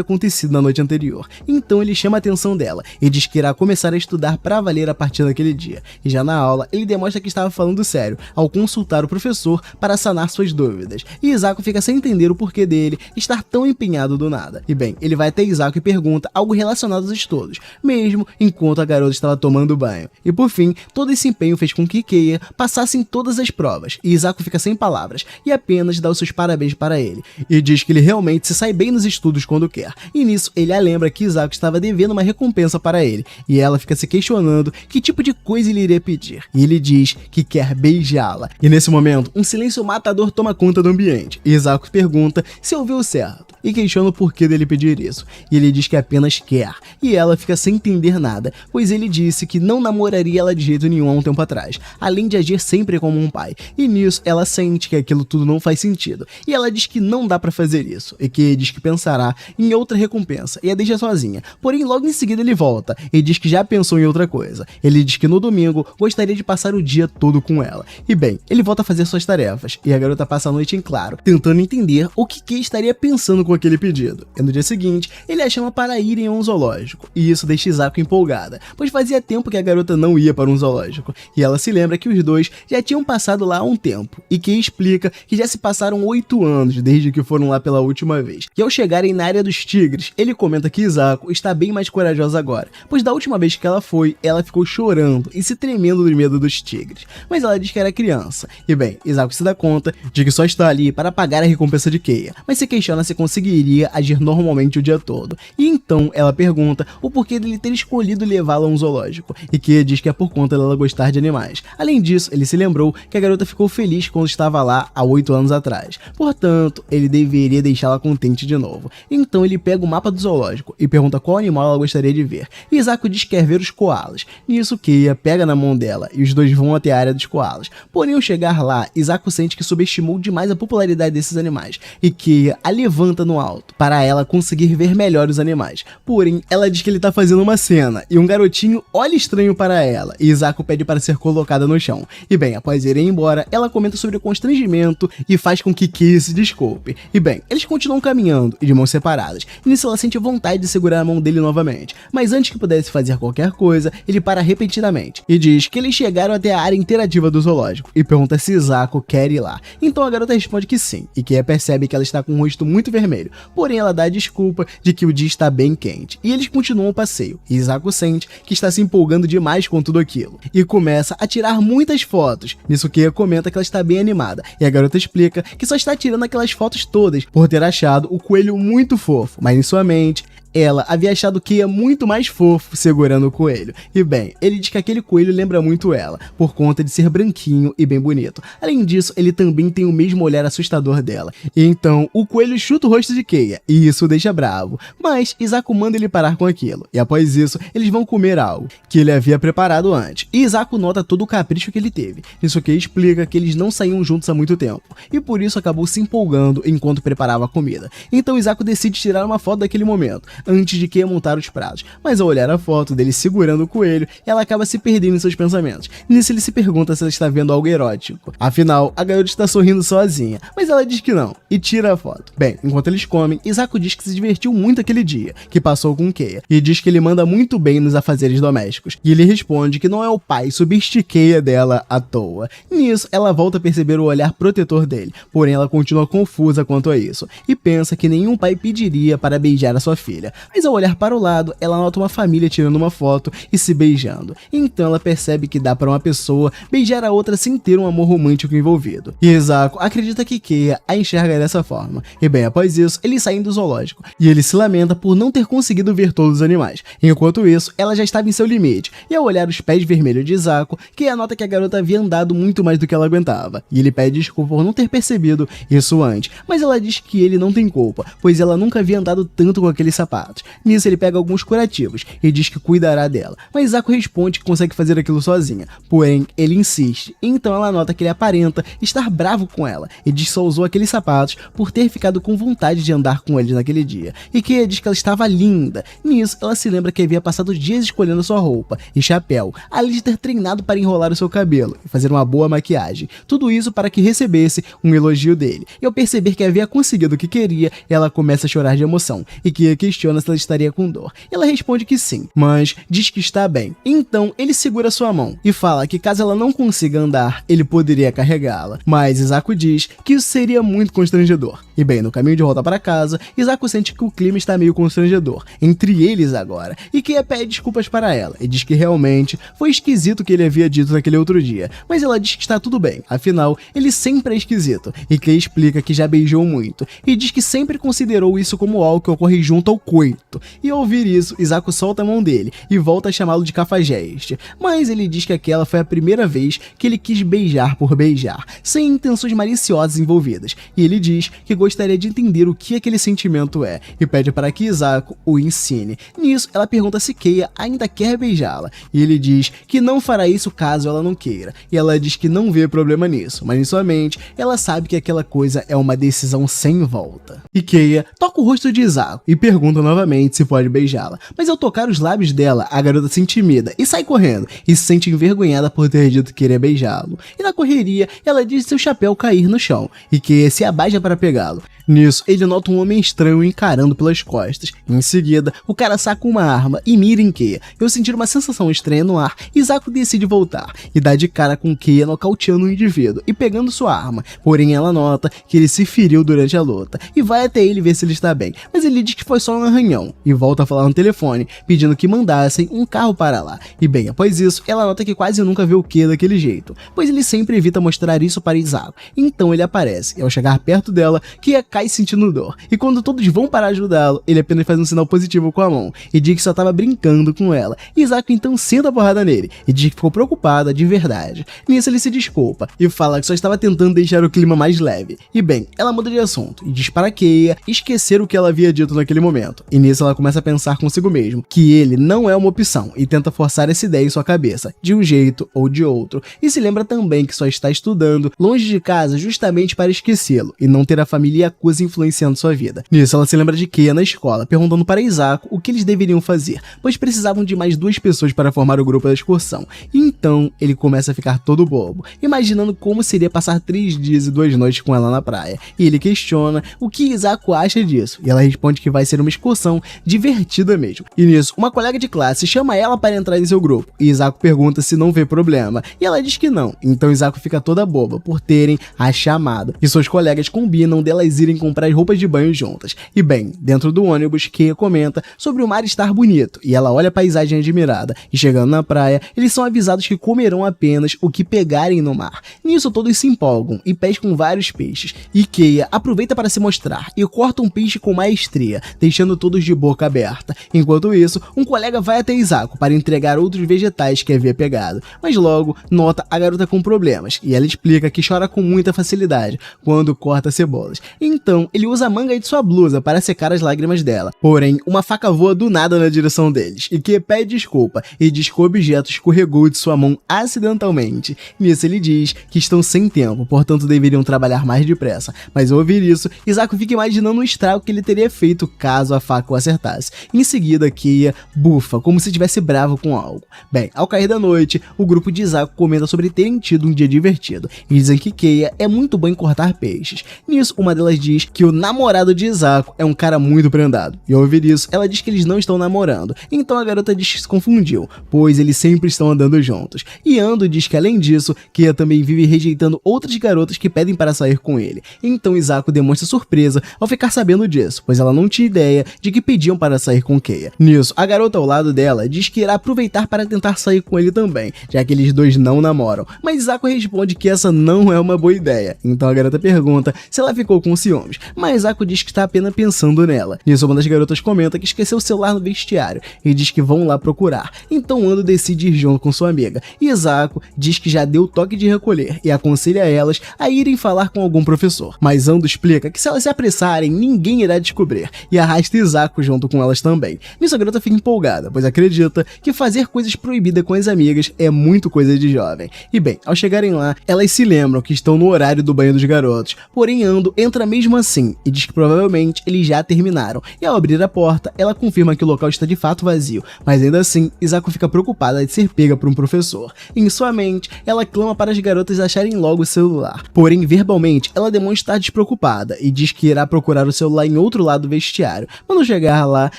acontecido na noite anterior. Então ele chama a atenção dela, e diz que irá começar a estudar para valer a partir daquele dia. E já na aula, ele demonstra que estava falando sério, ao consultar o professor para sanar suas dúvidas. E Isako fica sem entender o porquê dele estar tão empenhado do nada. E bem, ele vai até Isako e pergunta algo relacionado aos estudos, mesmo enquanto a garota estava tomando banho. E por fim, todo esse empenho fez com que Keia passasse em todas as provas, e Isako fica sem palavras, e apenas dá os seus parabéns para ele, e diz que ele realmente se sai bem nos estudos quando quer. E nisso, ele a lembra que Isako estava devendo uma recompensa para ele, e ela fica se questionando que tipo de coisa ele iria pedir. E ele diz que quer beijá-la. E nesse momento, um silêncio matador toma conta do ambiente, e Isako pergunta se ouviu certo, e questiona o porquê dele pedir isso. E ele diz que apenas quer, e ela fica sem entender nada, pois ele disse que não namoraria ela de jeito nenhum há um tempo atrás, além de agir sempre como um pai. E nisso, ela sente que aquilo tudo não faz sentido, e ela diz que não dá pra fazer isso, e que diz que pensará em outra recompensa, e a deixa sozinha. Porém, logo em seguida ele volta, e diz que já pensou em outra coisa. Ele diz que no domingo gostaria de passar o dia todo com ela. E bem, ele volta a fazer suas tarefas, e a garota passa a noite em claro, tentando entender o que Keia estaria pensando com aquele pedido. E no dia seguinte, ele a chama para irem a um zoológico, e isso deixa Isako empolgada, pois fazia tempo que a garota não ia para um zoológico, e ela se lembra que os dois já tinham passado lá há um tempo, e Keia explica que já se passaram 8 anos desde que foram lá pela última vez. E ao chegarem na área dos tigres, ele comenta que Isako está bem mais corajosa agora, pois da última vez que ela foi, ela ficou chorando e se tremendo de medo dos tigres, mas ela diz que era criança. E bem, Isako se dá conta de que só está ali para pagar a recompensa de Keia, mas se questiona se conseguiria agir normalmente o dia todo. E então ela pergunta o porquê dele ter escolhido levá-la a um zoológico, e Keia diz que é por conta dela gostar de animais. Além disso, ele se lembrou que a garota ficou feliz quando estava lá há 8 anos atrás, portanto, ele deveria deixá-la contente de novo. Então ele pega o mapa do zoológico e pergunta qual animal ela gostaria de ver, e Isako diz que quer ver os koalas. Nisso, Keia pega na mão dela e os dois vão até a área dos koalas. Porém, ao chegar lá, Isako sente que subestimou demais a popularidade desses animais, e Keia a levanta no alto para ela conseguir ver melhor os animais. Porém, ela diz que ele tá fazendo uma cena, e um garotinho olha estranho para ela, e Isako pede para ser colocada no chão. E bem, após irem embora, ela comenta sobre o constrangimento e faz com que Keia se desculpe. E bem, eles continuam caminhando e de mãos separadas, e nisso ela sente vontade de segurar a mão dele novamente, mas antes que pudesse fazer qualquer coisa, ele para repentinamente e diz que eles chegaram até a área interativa do zoológico e pergunta se Isako quer ir lá. Então a garota responde que sim, e Keia percebe que ela está com o rosto muito vermelho, porém ela dá a desculpa de que o dia está bem quente, e eles continuam o passeio, e Isako sente que está se empolgando demais com tudo aquilo, e começa a tirar muitas fotos. Nisso Keia comenta que ela está bem animada, e a garota explica que só está tirando aquelas fotos todas por ter achado o coelho muito fofo, mas em sua mente, ela havia achado Keia muito mais fofo segurando o coelho. E bem, ele diz que aquele coelho lembra muito ela, por conta de ser branquinho e bem bonito. Além disso, ele também tem o mesmo olhar assustador dela. E então, o coelho chuta o rosto de Keia, e isso o deixa bravo. Mas Isako manda ele parar com aquilo, e após isso, eles vão comer algo que ele havia preparado antes. E Isako nota todo o capricho que ele teve. Isso Keia explica que eles não saíam juntos há muito tempo, e por isso acabou se empolgando enquanto preparava a comida. Então Isako decide tirar uma foto daquele momento, antes de Keia montar os pratos, mas ao olhar a foto dele segurando o coelho, ela acaba se perdendo em seus pensamentos. Nisso ele se pergunta se ela está vendo algo erótico. Afinal, a garota está sorrindo sozinha, mas ela diz que não, e tira a foto. Bem, enquanto eles comem, Isako diz que se divertiu muito aquele dia, que passou com Keia, e diz que ele manda muito bem nos afazeres domésticos, e ele responde que não é o pai subestiqueia dela à toa. Nisso, ela volta a perceber o olhar protetor dele, porém ela continua confusa quanto a isso, e pensa que nenhum pai pediria para beijar a sua filha, mas ao olhar para o lado, ela nota uma família tirando uma foto e se beijando. Então ela percebe que dá para uma pessoa beijar a outra sem ter um amor romântico envolvido. E Isako acredita que Keiya a enxerga dessa forma. E bem após isso, eles saem do zoológico e ele se lamenta por não ter conseguido ver todos os animais. Enquanto isso, ela já estava em seu limite, e ao olhar os pés vermelhos de Isako, Keiya nota que a garota havia andado muito mais do que ela aguentava, e ele pede desculpa por não ter percebido isso antes, mas ela diz que ele não tem culpa, pois ela nunca havia andado tanto com aqueles sapatos. Nisso ele pega alguns curativos e diz que cuidará dela, mas Isako responde que consegue fazer aquilo sozinha, porém ele insiste, então ela nota que ele aparenta estar bravo com ela, e diz que só usou aqueles sapatos por ter ficado com vontade de andar com eles naquele dia, e Keiya diz que ela estava linda. Nisso ela se lembra que havia passado dias escolhendo sua roupa e chapéu, além de ter treinado para enrolar o seu cabelo e fazer uma boa maquiagem, tudo isso para que recebesse um elogio dele. E ao perceber que havia conseguido o que queria, ela começa a chorar de emoção, e Keiya questiona se ela estaria com dor. Ela responde que sim, mas diz que está bem. Então ele segura sua mão e fala que caso ela não consiga andar, ele poderia carregá-la, mas Isako diz que isso seria muito constrangedor. E bem, no caminho de volta para casa, Isako sente que o clima está meio constrangedor entre eles agora, e Keiya pede desculpas para ela e diz que realmente foi esquisito o que ele havia dito naquele outro dia, mas ela diz que está tudo bem, afinal ele sempre é esquisito, e Keiya explica que já beijou muito e diz que sempre considerou isso como algo que ocorre junto ao coito. E ao ouvir isso, Isako solta a mão dele e volta a chamá-lo de cafajeste, mas ele diz que aquela foi a primeira vez que ele quis beijar por beijar, sem intenções maliciosas envolvidas, e ele diz que gostaria de entender o que aquele sentimento é, e pede para que Isako o ensine. Nisso, ela pergunta se Keiya ainda quer beijá-la, e ele diz que não fará isso caso ela não queira, e ela diz que não vê problema nisso, mas em sua mente, ela sabe que aquela coisa é uma decisão sem volta. E Keiya toca o rosto de Isako e pergunta novamente se pode beijá-la, mas ao tocar os lábios dela, a garota se intimida e sai correndo, e se sente envergonhada por ter dito que queria beijá-lo. E na correria, ela diz seu chapéu cair no chão, e Keiya se abaixa para pegá-lo. Nisso, ele nota um homem estranho encarando pelas costas. Em seguida, o cara saca uma arma e mira em Keiya. Eu sentir uma sensação estranha no ar, Isako decide voltar e dá de cara com Keiya nocauteando o indivíduo e pegando sua arma. Porém, ela nota que ele se feriu durante a luta e vai até ele ver se ele está bem, mas ele diz que foi só um arranhão e volta a falar no telefone, pedindo que mandassem um carro para lá. E bem, após isso, ela nota que quase nunca vê o Keiya daquele jeito, pois ele sempre evita mostrar isso para Isako. Então ele aparece, e ao chegar perto dela, Keiya cai sentindo dor, e quando todos vão para ajudá-lo, ele apenas faz um sinal positivo com a mão e diz que só estava brincando com ela. Isako então senta a porrada nele e diz que ficou preocupada de verdade. Nisso ele se desculpa e fala que só estava tentando deixar o clima mais leve. E bem, ela muda de assunto e diz para Keiya esquecer o que ela havia dito naquele momento. E nisso ela começa a pensar consigo mesmo que ele não é uma opção e tenta forçar essa ideia em sua cabeça, de um jeito ou de outro. E se lembra também que só está estudando longe de casa justamente para esquecê-lo e não ter a família Yakuza influenciando sua vida. Nisso ela se lembra de Keiya na escola, perguntando para Isako o que eles deveriam fazer, pois precisavam de mais 2 pessoas para formar o grupo da excursão. Então ele começa a ficar todo bobo, imaginando como seria passar 3 dias e 2 noites com ela na praia. E ele questiona o que Isako acha disso, e ela responde que vai ser uma excursão divertida mesmo. E nisso, uma colega de classe chama ela para entrar em seu grupo, e Isako pergunta se não vê problema, e ela diz que não. Então Isako fica toda boba por terem a chamado, e suas colegas combinam delas irem comprar roupas de banho juntas. E bem, dentro do ônibus, Keiya comenta sobre o mar estar bonito, e ela olha a paisagem admirada, e chegando na praia, eles são avisados que comerão apenas o que pegarem no mar. Nisso todos se empolgam e pescam vários peixes, e Keiya aproveita para se mostrar e corta um peixe com maestria, deixando todos de boca aberta. Enquanto isso, um colega vai até Isako para entregar outros vegetais que havia pegado, mas logo nota a garota com problemas, e ela explica que chora com muita facilidade quando corta cebolas. Então ele usa a manga de sua blusa para secar as lágrimas dela, porém uma faca voa do nada na direção deles, e Keiya pede desculpa e diz que o objeto escorregou de sua mão acidentalmente. Nisso ele diz que estão sem tempo, portanto deveriam trabalhar mais depressa, mas ao ouvir isso, Isako fica imaginando o estrago que ele teria feito caso a faca o acertasse. Em seguida, Keiya bufa, como se estivesse bravo com algo. Bem, ao cair da noite, o grupo de Isako comenta sobre terem tido um dia divertido, e dizem que Keiya é muito boa em cortar peixes. Nisso, uma delas diz diz que o namorado de Izako é um cara muito prendado. E ao ouvir isso, ela diz que eles não estão namorando. Então a garota diz que se confundiu, pois eles sempre estão andando juntos. E Ando diz que além disso, Keiya também vive rejeitando outras garotas que pedem para sair com ele. Então Izako demonstra surpresa ao ficar sabendo disso, pois ela não tinha ideia de que pediam para sair com Keiya. Nisso, a garota ao lado dela diz que irá aproveitar para tentar sair com ele também, já que eles dois não namoram. Mas Izako responde que essa não é uma boa ideia. Então a garota pergunta se ela ficou com ciúmes, mas Izako diz que está apenas pensando nela. Nisso, uma das garotas comenta que esqueceu o celular no vestiário e diz que vão lá procurar. Então Ando decide ir junto com sua amiga. E Izako diz que já deu o toque de recolher e aconselha elas a irem falar com algum professor. Mas Ando explica que se elas se apressarem, ninguém irá descobrir e arrasta Izako junto com elas também. Nisso a garota fica empolgada, pois acredita que fazer coisas proibidas com as amigas é muito coisa de jovem. E bem, ao chegarem lá, elas se lembram que estão no horário do banho dos garotos, porém Ando entra mesmo assim e diz que provavelmente eles já terminaram. E ao abrir a porta, ela confirma que o local está de fato vazio, mas ainda assim, Izako fica preocupada de ser pega por um professor. Em sua mente, ela clama para as garotas acharem logo o celular, porém verbalmente, ela demonstra estar despreocupada e diz que irá procurar o celular em outro lado do vestiário. Quando chegar lá,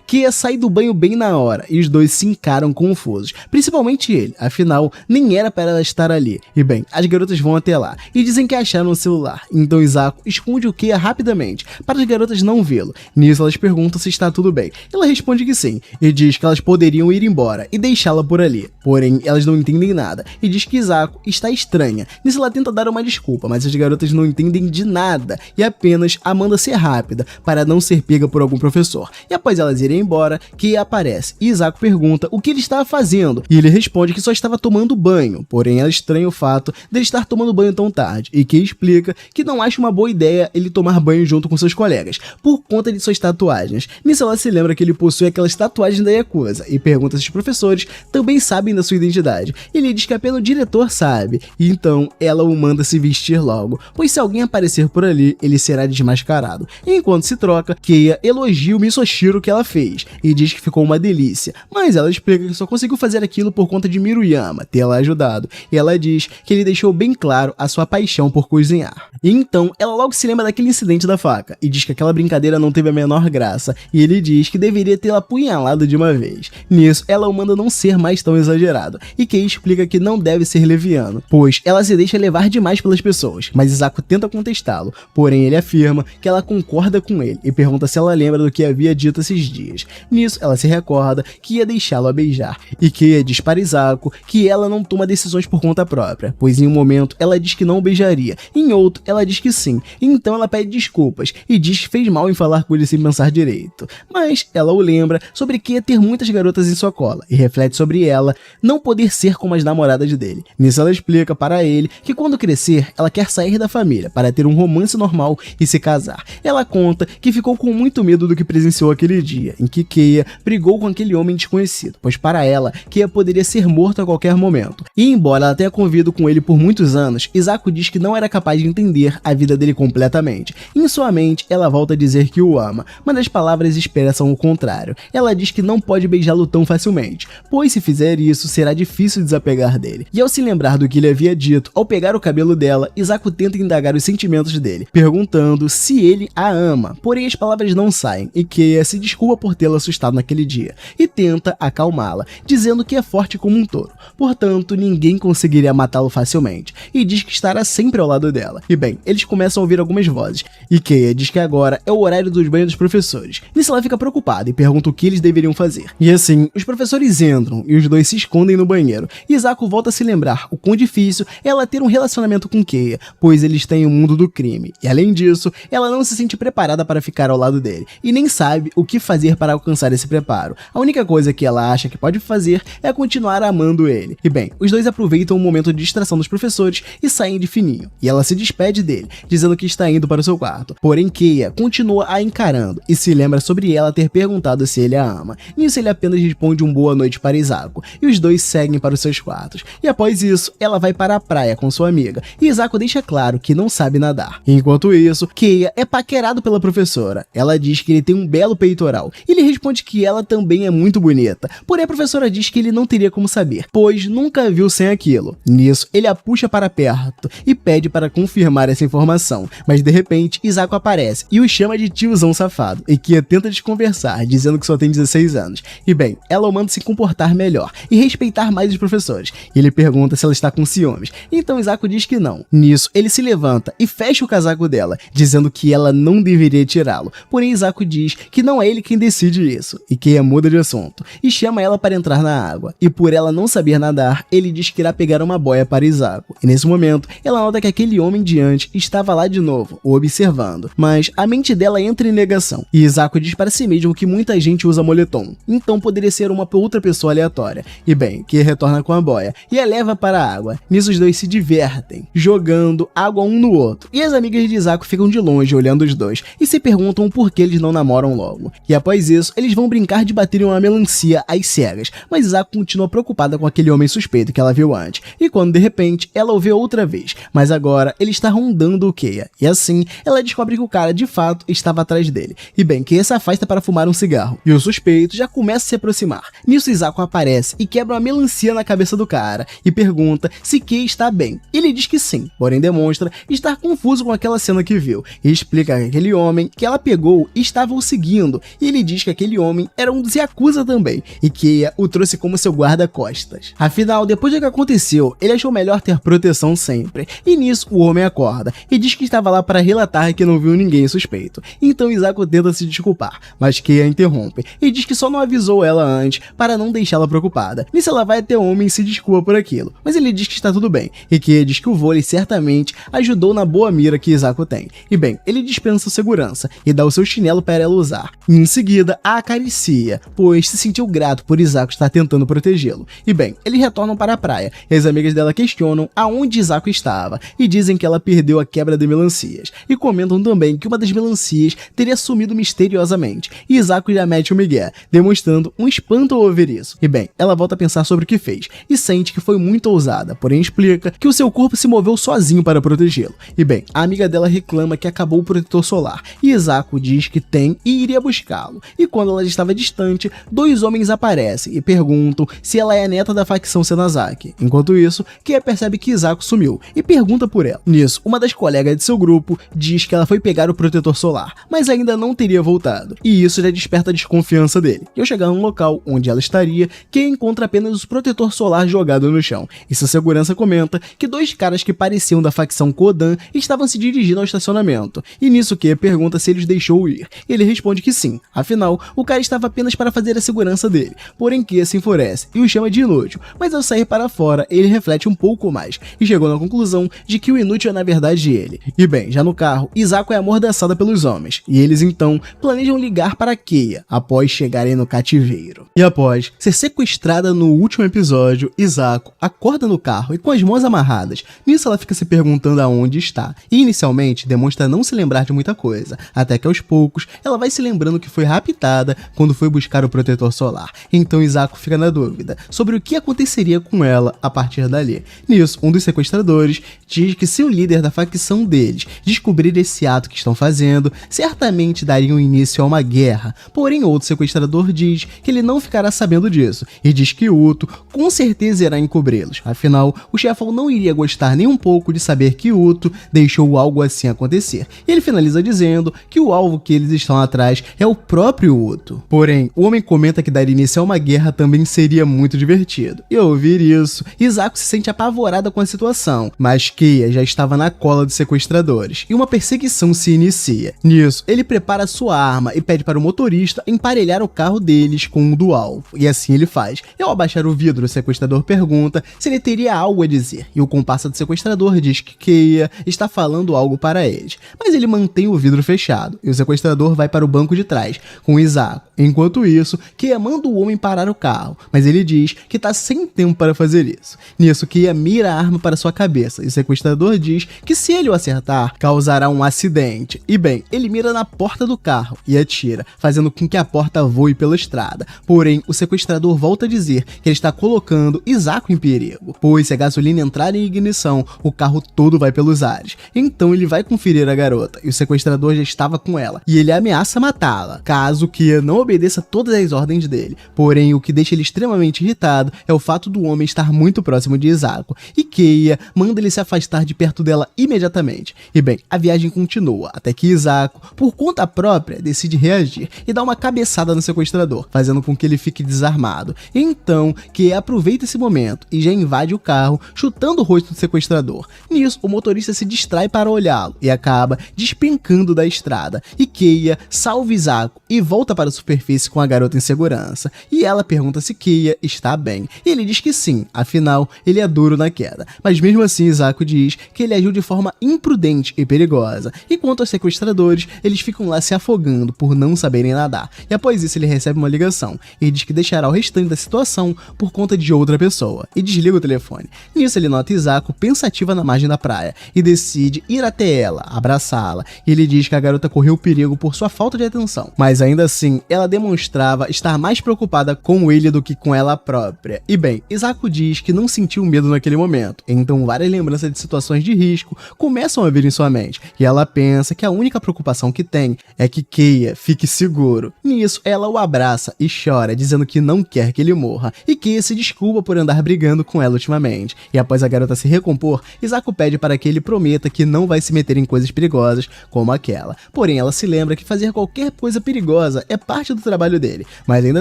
Keiya sai do banho bem na hora e os dois se encaram confusos, principalmente ele, afinal, nem era para ela estar ali. E bem, as garotas vão até lá e dizem que acharam o celular, então Izako esconde o Keiya rapidamente, para as garotas não vê-lo. Nisso elas perguntam se está tudo bem. Ela responde que sim, e diz que elas poderiam ir embora e deixá-la por ali, porém elas não entendem nada, e diz que Izako está estranha. Nisso ela tenta dar uma desculpa, mas as garotas não entendem de nada, e apenas a manda ser rápida, para não ser pega por algum professor. E após elas irem embora, Keiya aparece, e Izako pergunta o que ele estava fazendo, e ele responde que só estava tomando banho, porém ela estranha o fato de ele estar tomando banho tão tarde, e Keiya explica que não acha uma boa ideia ele tomar banho junto com seus colegas, por conta de suas tatuagens. Nisso ela se lembra que ele possui aquelas tatuagens da Yakuza, e pergunta se os professores também sabem da sua identidade. Ele diz que apenas o diretor sabe, e então ela o manda se vestir logo, pois se alguém aparecer por ali, ele será desmascarado. E enquanto se troca, Keiya elogia o Misoshiro que ela fez, e diz que ficou uma delícia, mas ela explica que só conseguiu fazer aquilo por conta de Miruyama ter ela ajudado, e ela diz que ele deixou bem claro a sua paixão por cozinhar. E então, ela logo se lembra daquele incidente da faca, e diz que aquela brincadeira não teve a menor graça, e ele diz que deveria tê-la apunhalado de uma vez. Nisso, ela o manda não ser mais tão exagerado, e Keiya explica que não deve ser leviano, pois ela se deixa levar demais pelas pessoas, mas Izako tenta contestá-lo, porém ele afirma que ela concorda com ele, e pergunta se ela lembra do que havia dito esses dias. Nisso, ela se recorda que ia deixá-lo a beijar, e Keiya diz para Izako que ela não toma decisões por conta própria, pois em um momento ela diz que não o beijaria, em outro ela diz que sim, então ela pede desculpas e diz que fez mal em falar com ele sem pensar direito. Mas ela o lembra sobre Keiya ter muitas garotas em sua cola e reflete sobre ela não poder ser como as namoradas dele. Nisso ela explica para ele que quando crescer ela quer sair da família para ter um romance normal e se casar. Ela conta que ficou com muito medo do que presenciou aquele dia em que Keiya brigou com aquele homem desconhecido, pois para ela Keiya poderia ser morto a qualquer momento. E embora ela tenha convivido com ele por muitos anos, Izako diz que não era capaz de entender a vida dele completamente. Em sua mente, ela volta a dizer que o ama, mas as palavras expressam o contrário. Ela diz que não pode beijá-lo tão facilmente, pois se fizer isso, será difícil desapegar dele. E ao se lembrar do que ele havia dito, ao pegar o cabelo dela, Izako tenta indagar os sentimentos dele, perguntando se ele a ama, porém as palavras não saem, e Keiya se desculpa por tê-la assustado naquele dia, e tenta acalmá-la, dizendo que é forte como um touro, portanto ninguém conseguiria matá-lo facilmente, e diz que estará sempre ao lado dela. E bem, eles começam a ouvir algumas vozes, e Keiya diz que agora é o horário dos banhos dos professores. Nisso ela fica preocupada e pergunta o que eles deveriam fazer. E assim, os professores entram e os dois se escondem no banheiro. E Izako volta a se lembrar o quão difícil é ela ter um relacionamento com Keiya, pois eles têm o mundo do crime. E além disso, ela não se sente preparada para ficar ao lado dele, e nem sabe o que fazer para alcançar esse preparo. A única coisa que ela acha que pode fazer é continuar amando ele. E bem, os dois aproveitam o momento de distração dos professores e saem de fininho. E ela se despede dele, dizendo que está indo para o seu quarto. Porém, Keiya continua a encarando e se lembra sobre ela ter perguntado se ele a ama. Nisso ele apenas responde um boa noite para Izako, e os dois seguem para os seus quartos. E após isso, ela vai para a praia com sua amiga, e Izako deixa claro que não sabe nadar. Enquanto isso, Keiya é paquerado pela professora. Ela diz que ele tem um belo peitoral, e ele responde que ela também é muito bonita, porém a professora diz que ele não teria como saber, pois nunca a viu sem aquilo. Nisso, ele a puxa para perto e pede para confirmar essa informação, mas de repente Isako aparece e o chama de tiozão safado, e Kia tenta desconversar, dizendo que só tem 16 anos. E bem, ela o manda se comportar melhor e respeitar mais os professores. E ele pergunta se ela está com ciúmes, então Isako diz que não. Nisso, ele se levanta e fecha o casaco dela, dizendo que ela não deveria tirá-lo. Porém, Isako diz que não é ele quem decide isso, e Kia muda de assunto e chama ela para entrar na água. E por ela não saber nadar, ele diz que irá pegar uma boia para Isako. E nesse momento, ela nota que aquele homem de antes estava lá de novo, o observando. Mas a mente dela entra em negação, e Isako diz para si mesmo que muita gente usa moletom, então poderia ser uma outra pessoa aleatória. E bem, Kia retorna com a boia e a leva para a água. Nisso os dois se divertem, jogando água um no outro. E as amigas de Isako ficam de longe olhando os dois e se perguntam por que eles não namoram logo. E após isso, eles vão brincar de bater em uma melancia às cegas, mas Isako continua preocupada com aquele homem suspeito que ela viu antes. E quando de repente ela o vê outra vez, mas agora ele está rondando o Kia. E assim, ela descobre que o cara de fato estava atrás dele. E bem, Kia se afasta para fumar um cigarro, e o suspeito já começa a se aproximar. Nisso Isako aparece e quebra uma melancia na cabeça do cara e pergunta se Kia está bem. Ele diz que sim, porém demonstra estar confuso com aquela cena que viu e explica que aquele homem que ela pegou estava o seguindo, e ele diz que aquele homem era um dos Yakuza também e Kia o trouxe como seu guarda-costas. Afinal, depois do que aconteceu, ele achou melhor ter proteção sempre, e nisso o homem acorda e diz que estava lá para relatar que não viu ninguém suspeito. Então Isako tenta se desculpar, mas Kia interrompe e diz que só não avisou ela antes para não deixá-la preocupada. Nisso ela vai até o homem e se desculpa por aquilo, mas ele diz que está tudo bem, e Kia diz que o vôlei certamente ajudou na boa mira que Isako tem. E bem, ele dispensa o segurança e dá o seu chinelo para ela usar, e em seguida a acaricia, pois se sentiu grato por Isako estar tentando protegê-lo. E bem, eles retornam para a praia, e as amigas dela questionam aonde Isako estava, e dizem que ela perdeu a quebra de melancias, e comentam também que uma das melancias teria sumido misteriosamente, e Isako já mete o migué, demonstrando um espanto ao ouvir isso. E bem, ela volta a pensar sobre o que fez, e sente que foi muito ousada, porém explica que o seu corpo se moveu sozinho para protegê-lo. E bem, a amiga dela reclama que acabou o protetor solar, e Isako diz que tem e iria buscá-lo. E quando ela estava distante, dois homens aparecem e perguntam se ela é a neta da facção Senazaki. Enquanto isso, Kia percebe que Isako sumiu e pergunta por ela. Nisso, uma das colegas de seu grupo diz que ela foi pegar o protetor solar, mas ainda não teria voltado, e isso já desperta a desconfiança dele. E ao chegar no local onde ela estaria, Kia encontra apenas o protetor solar jogado no chão, e sua segurança comenta que dois caras que pareciam da facção Kodan estavam se dirigindo ao estacionamento, e nisso Kia pergunta se ele os deixou ir. Ele responde que sim, afinal, o cara estava apenas para fazer a segurança dele, porém Kia se enfurece e o chama de inútil, mas ao sair para fora, ele reflete um pouco mais, e chegou na conclusão de que o inútil é na verdade ele. E bem, já no carro, Isako é amordaçada pelos homens, e eles então planejam ligar para Kia, após chegarem no cativeiro. E após ser sequestrada no último episódio, Isako acorda no carro e com as mãos amarradas. Nisso ela fica se perguntando aonde está, e inicialmente demonstra não se lembrar de muita coisa, até que aos poucos ela vai se lembrando que foi raptada quando foi buscar o protetor solar. Então Isako fica na dúvida sobre o que aconteceria com ela a partir dali. Nisso, um dos sequestradores diz que se o líder da facção deles descobrir esse ato que estão fazendo, certamente dariam início a uma guerra. Porém, outro sequestrador diz que ele não ficará sabendo disso, e diz que Uto com certeza irá encobri-los. Afinal, o chefão não iria gostar nem um pouco de saber que Uto deixou algo assim acontecer. E ele finaliza dizendo que o alvo que eles estão atrás é o próprio Uto. Porém, o homem comenta que dar início a uma guerra também seria muito divertido. E ao ouvir isso, Isako se sente apavorada com a situação, mas Kia já estava na cola dos sequestradores, e uma perseguição se inicia. Nisso, ele prepara sua arma e pede para o motorista emparelhar o carro deles com o do alvo, e assim ele faz. E ao abaixar o vidro, o sequestrador pergunta se ele teria algo a dizer, e o comparsa do sequestrador diz que Kia está falando algo para eles, mas ele mantém o vidro fechado, e o sequestrador vai para o banco de trás, com Isako. Enquanto isso, Kia manda o homem parar o carro, mas ele diz que está sem tempo para fazer isso. Nisso, Kia mira a arma para sua cabeça, e o sequestrador diz que se ele o acertar, causará um acidente. E bem, ele mira na porta do carro e atira, fazendo com que a porta voe pela estrada. Porém, o sequestrador volta a dizer que ele está colocando Isako em perigo, pois se a gasolina entrar em ignição, o carro todo vai pelos ares. Então ele vai conferir a garota, e o sequestrador já estava com ela, e ele ameaça matá-la, caso Kia não obedeça todas as ordens dele. Porém, o que deixa ele extremamente irritado é o fato do homem estar muito próximo de Isako, e Kia manda ele se afastar de perto dela imediatamente. E bem, a viagem viagem continua, até que Isako, por conta própria, decide reagir e dá uma cabeçada no sequestrador, fazendo com que ele fique desarmado. Então, Kei aproveita esse momento e já invade o carro, chutando o rosto do sequestrador. Nisso, o motorista se distrai para olhá-lo e acaba despencando da estrada. E Keiya salva Isako e volta para a superfície com a garota em segurança. E ela pergunta se Keiya está bem. E ele diz que sim, afinal, ele é duro na queda. Mas mesmo assim, Isako diz que ele agiu de forma imprudente e perigosa. E quanto aos sequestradores, eles ficam lá se afogando por não saberem nadar. E após isso, ele recebe uma ligação e diz que deixará o restante da situação por conta de outra pessoa. E desliga o telefone. Nisso, ele nota Isako pensativa na margem da praia e decide ir até ela, abraçá-la. E ele diz que a garota correu perigo por sua falta de atenção. Mas ainda assim, ela demonstrava estar mais preocupada com ele do que com ela própria. E bem, Isako diz que não sentiu medo naquele momento. Então várias lembranças de situações de risco começam a vir em sua mente. E ela pensa que a única preocupação que tem é que Keiya fique seguro. Nisso, ela o abraça e chora, dizendo que não quer que ele morra. E Keiya se desculpa por andar brigando com ela ultimamente. E após a garota se recompor, Isako pede para que ele prometa que não vai se meter em coisas perigosas como aquela. Porém, ela se lembra que fazer qualquer coisa perigosa é parte do trabalho dele. Mas ainda